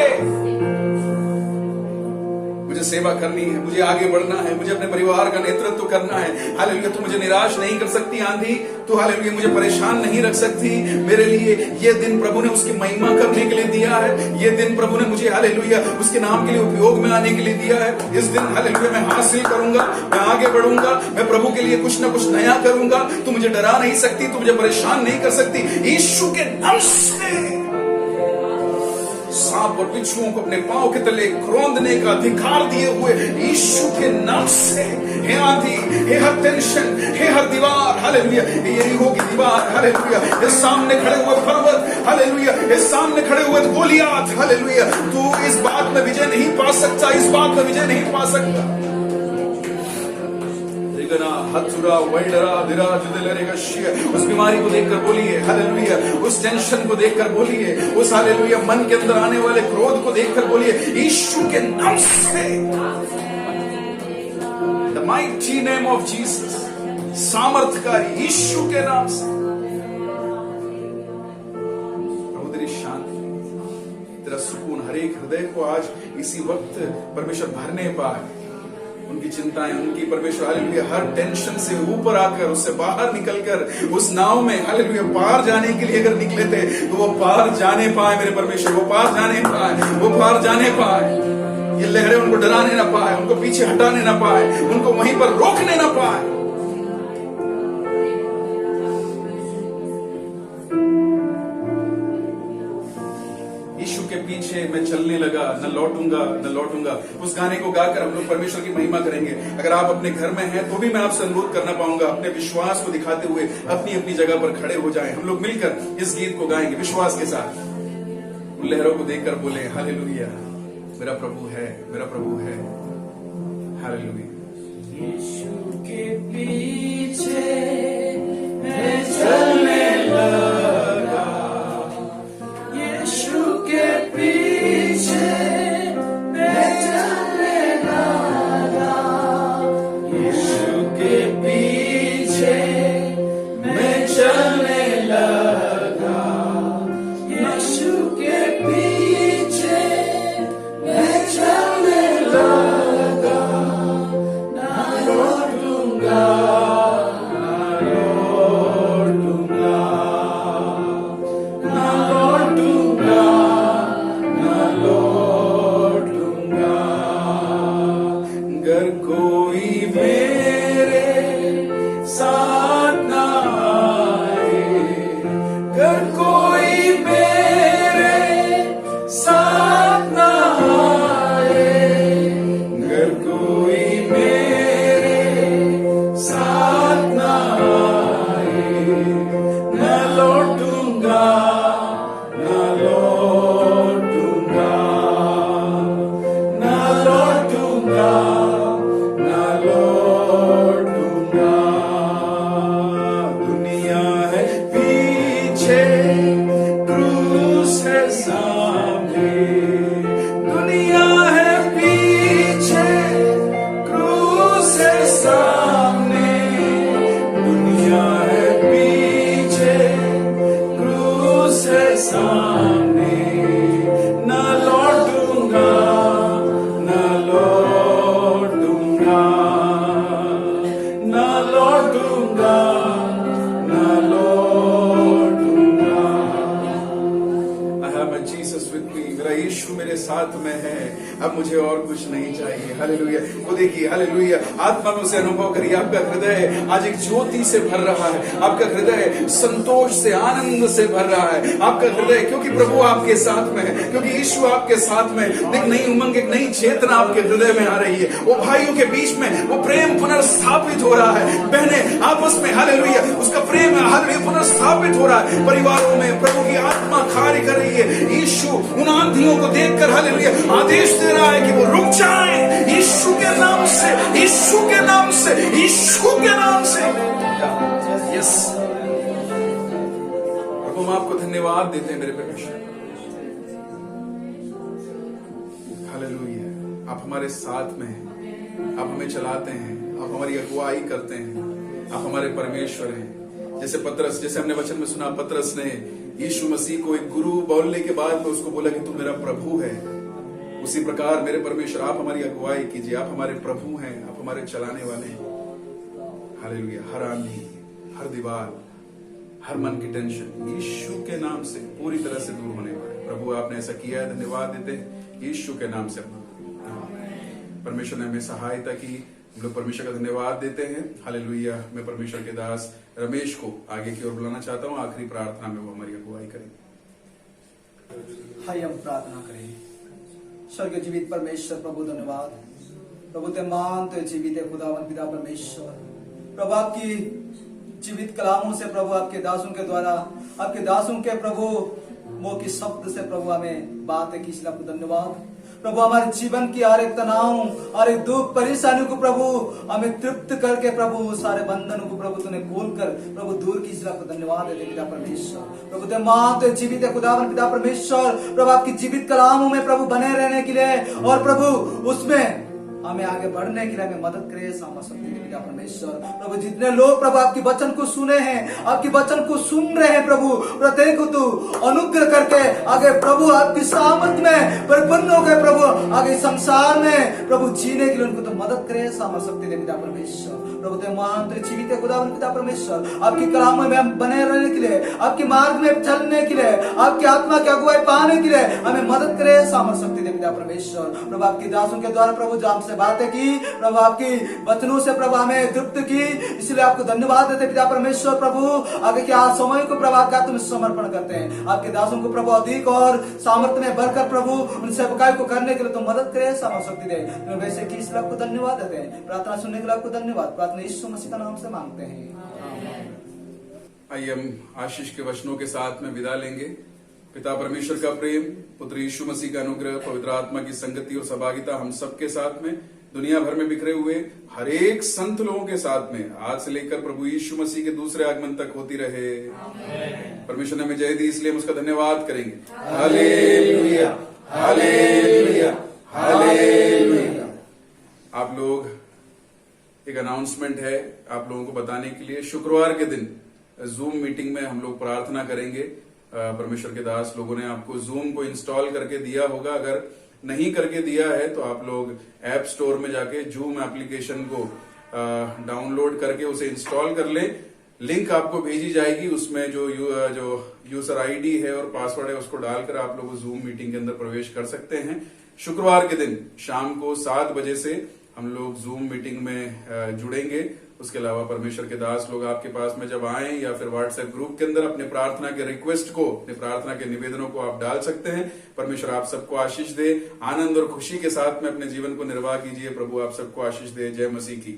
मुझे सेवा करनी है, मुझे आगे बढ़ना है, मुझे अपने परिवार का नेतृत्व करना है। हालेलुया, तू मुझे निराश नहीं कर सकती आंधी, तू हालेलुया मुझे परेशान नहीं रख सकती। मेरे लिए ये दिन प्रभु ने उसकी महिमा करने के लिए दिया है। ये दिन प्रभु ने मुझे हालेलुया उसके नाम के लिए उपयोग में आने के लिए दिया है। इस दिन हालेलुया मैं हासिल करूंगा, मैं आगे बढ़ूंगा, मैं प्रभु के लिए कुछ ना कुछ नया करूंगा। तू मुझे डरा नहीं सकती, तू मुझे परेशान नहीं कर सकती। यीशु के नाम से सांप और बिच्छुओं को अपने पांव के तले खरोंदने का अधिकार दिए हुए यीशु के नाम से, हे आंधी, हे हर टेंशन, हे हर दीवार, हालेलुया, ये यरीहो की दीवार, हालेलुया, ये सामने खड़े हुए पर्वत, हालेलुया, ये सामने खड़े हुए गोलियात, हालेलुया, तू इस बात में विजय नहीं पा सकता, इस बात में विजय नहीं पा सकता। उस बीमारी को देखकर बोलिए हालेलुया, उस टेंशन को देखकर बोलिए, उस हालेलुया मन के अंदर आने वाले क्रोध को देखकर बोलिए, यीशु के नाम से, the mighty name of Jesus, सामर्थकारी यीशु के नाम से। प्रभु तेरी शांति, तेरा सुकून हर एक हृदय को आज इसी वक्त परमेश्वर भरने पाए। उनकी चिंताएं, उनकी परमेश्वर हालेलुया हर टेंशन से ऊपर आकर, उससे बाहर निकलकर उस नाव में हालेलुया पार जाने के लिए अगर निकले थे तो वो पार जाने पाए। मेरे परमेश्वर वो पार जाने पाए, वो पार जाने पाए। ये लहरें उनको डराने ना पाए, उनको पीछे हटाने ना पाए, उनको वहीं पर रोकने ना पाए। यीशु के पीछे मैं चलने लगा, न लौटूंगा, न लौटूंगा। उस गाने को गाकर हम लोग परमेश्वर की महिमा करेंगे। अगर आप अपने घर में हैं तो भी मैं आपसे अनुरोध करना पाऊंगा, अपने विश्वास को दिखाते हुए अपनी अपनी जगह पर खड़े हो जाएं। हम लोग मिलकर इस गीत को गाएंगे विश्वास के साथ। उन लहरों को देखकर बोले हालेलुया, मेरा प्रभु है, मेरा प्रभु है। हालेलुया। यीशु के पीछे मैं चलने लगा, यीशु के पीछे मैं चलने लगा, यीशु के पीछे मैं चलने लगा, यीशु के पीछे मैं चलने लगा, ना लौटूंगा, ना लौटूंगा, ना लौटूंगा। दुनिया है पीछे, क्रूस है सामने। दुनिया है पीछे, क्रूस है सामने। दुनिया है पीछे, क्रूस है सामने। ना लौटूंगा, ना लौटूंगा, ना लौटूंगा, ना लौटूंगा। I have my Jesus with me. मेरा यीशु मेरे साथ में है, अब मुझे और कुछ नहीं चाहिए। हालेलुया। वो देखिए, हालेलुया, आत्मा में उसे अनुभव करिए। आपका हृदय आज एक ज्योति से भर रहा है, आपका हृदय संतोष से, आनंद से भर रहा है आपका हृदय, क्योंकि प्रभु आपके साथ में है, क्योंकि यीशु आपके साथ में। एक नई उमंग, एक नई चेतना आपके हृदय में आ रही है। वो भाइयों के बीच में वो प्रेम पुनर्स्थापित हो रहा है, बहने आपस में, हालेलुया, उसका प्रेम हालेलुया पुनर्स्थापित हो रहा है। परिवारों में प्रभु की आत्मा कार्य कर रही है। यीशु उन आंधियों को देखकर हालेलुया आदेश दे रहा है कि वो रुक जाएं, यीशु के नाम से, यीशु के नाम से, यीशु के नाम से। यस प्रभु, हम आपको धन्यवाद देते हैं मेरे परमेश्वर। हालेलुया, आप हमारे साथ में हैं, आप हमें चलाते हैं, आप हमारी अगुवाई करते हैं, आप हमारे परमेश्वर हैं। जैसे पतरस, जैसे हमने वचन में सुना, पतरस ने यीशु मसीह को एक गुरु बोलने के बाद में उसको बोला कि तू मेरा प्रभु है। उसी प्रकार मेरे परमेश्वर, आप हमारी अगुवाई कीजिए, आप हमारे प्रभु हैं, आप हमारे चलाने वाले हैं। हालेलुया। हर आंधी, हर दीवार, हर मन की टेंशन यीशु के नाम से पूरी तरह से दूर होने वाले। प्रभु आपने ऐसा किया है, धन्यवाद देते हैं यीशु के नाम से। परमेश्वर ने हमें सहायता की, हम लोग परमेश्वर का धन्यवाद देते हैं। हालेलुया। मैं परमेश्वर के दास रमेश को आगे की ओर बुलाना चाहता हूँ, आखिरी प्रार्थना में वो हमारी अगुवाई करेंगे। आइए हम प्रार्थना करें। स्वर्गीय जीवित परमेश्वर प्रभु, धन्यवाद प्रभु, ते मान तो जीवित है खुदावन पिता परमेश्वर। प्रभु आपकी जीवित कलामों से प्रभु, आपके दासों के द्वारा, आपके दासों के प्रभु मुंह की शब्द से प्रभु हमें बातें की, इसलिए आपको धन्यवाद। प्रभु हमारे जीवन की हर एक तनाव, हर एक दुख परेशानियों को प्रभु हमें तृप्त करके प्रभु सारे बंधनों को प्रभु तूने खोलकर प्रभु दूर की, इसलिए आपको धन्यवाद देते पिता परमेश्वर। प्रभु ते मान तो जीवित है खुदावन पिता परमेश्वर। प्रभु आपकी जीवित कलामों में प्रभु बने रहने के लिए और प्रभु उसमें हमें आगे बढ़ने के लिए हमें मदद करे, सामर्थ्य दे पिता परमेश्वर। प्रभु जितने लोग प्रभु आपके वचन को सुने हैं, आपके वचन को सुन रहे हैं प्रभु, प्रत्येक को तू अनुग्रह करके आगे प्रभु आपकी सामर्थ्य में परिपूर्ण हो गए प्रभु, आगे संसार में प्रभु जीने के लिए उनको तो मदद करे, सामर्थ्य दे पिता परमेश्वर। प्रभु ते महान तो जीवित खुदावन पिता परमेश्वर, आपकी कलामों में हम बने रहने के लिए, आपके मार्ग में चलने के लिए, आपकी आत्मा की अगुवाई पाने के लिए हमें मदद करे, सामर्थ्य दे पिता परमेश्वर। प्रभु आपकी दासों के द्वारा प्रभु जो हमसे बातें की, प्रभु आपकी वचनों से प्रभु हमें तृप्त की, इसलिए आपको धन्यवाद देते पिता परमेश्वर। प्रभु आगे के आज समय को प्रभु आपका तुम समर्पण करते हैं, आपके दासों को प्रभु अधिक और सामर्थ्य में भरकर प्रभु उन सेवकाई को करने के लिए तो मदद करे, सामर्थ्य दे। वैसे की इसलिए आपको धन्यवाद देते हैं, प्रार्थना सुनने के लिए आपको धन्यवाद, प्रार्थना यीशु मसीह का नाम से मांगते हैं। आइए हम आशीष के वचनों के साथ में विदा लेंगे। पिता परमेश्वर का प्रेम, पुत्र यीशु मसीह का अनुग्रह, पवित्र आत्मा की संगति और सहभागिता हम सबके साथ में, दुनिया भर में बिखरे हुए हर एक संत लोगों के साथ में आज से लेकर प्रभु यीशु मसीह के दूसरे आगमन तक होती रहे। परमेश्वर ने हमें जय दी, इसलिए हम उसका धन्यवाद करेंगे। Hallelujah, hallelujah, hallelujah. आप लोग, एक अनाउंसमेंट है आप लोगों को बताने के लिए, शुक्रवार के दिन जूम मीटिंग में हम लोग प्रार्थना करेंगे। परमेश्वर के दास लोगों ने आपको जूम को इंस्टॉल करके दिया होगा, अगर नहीं करके दिया है तो आप लोग ऐप स्टोर में जाके जूम एप्लीकेशन को डाउनलोड करके उसे इंस्टॉल कर ले। लिंक आपको भेजी जाएगी, उसमें जो यूजर आईडी है और पासवर्ड है उसको डालकर आप लोग जूम मीटिंग के अंदर प्रवेश कर सकते हैं। शुक्रवार के दिन शाम को 7 बजे से हम लोग जूम मीटिंग में जुड़ेंगे। उसके अलावा परमेश्वर के दास लोग आपके पास में जब आए या फिर व्हाट्सएप ग्रुप के अंदर अपने प्रार्थना के रिक्वेस्ट को, अपने प्रार्थना के निवेदनों को आप डाल सकते हैं। परमेश्वर आप सबको आशीष दे, आनंद और खुशी के साथ में अपने जीवन को निर्वाह कीजिए। प्रभु आप सबको आशीष दे। जय मसीह की।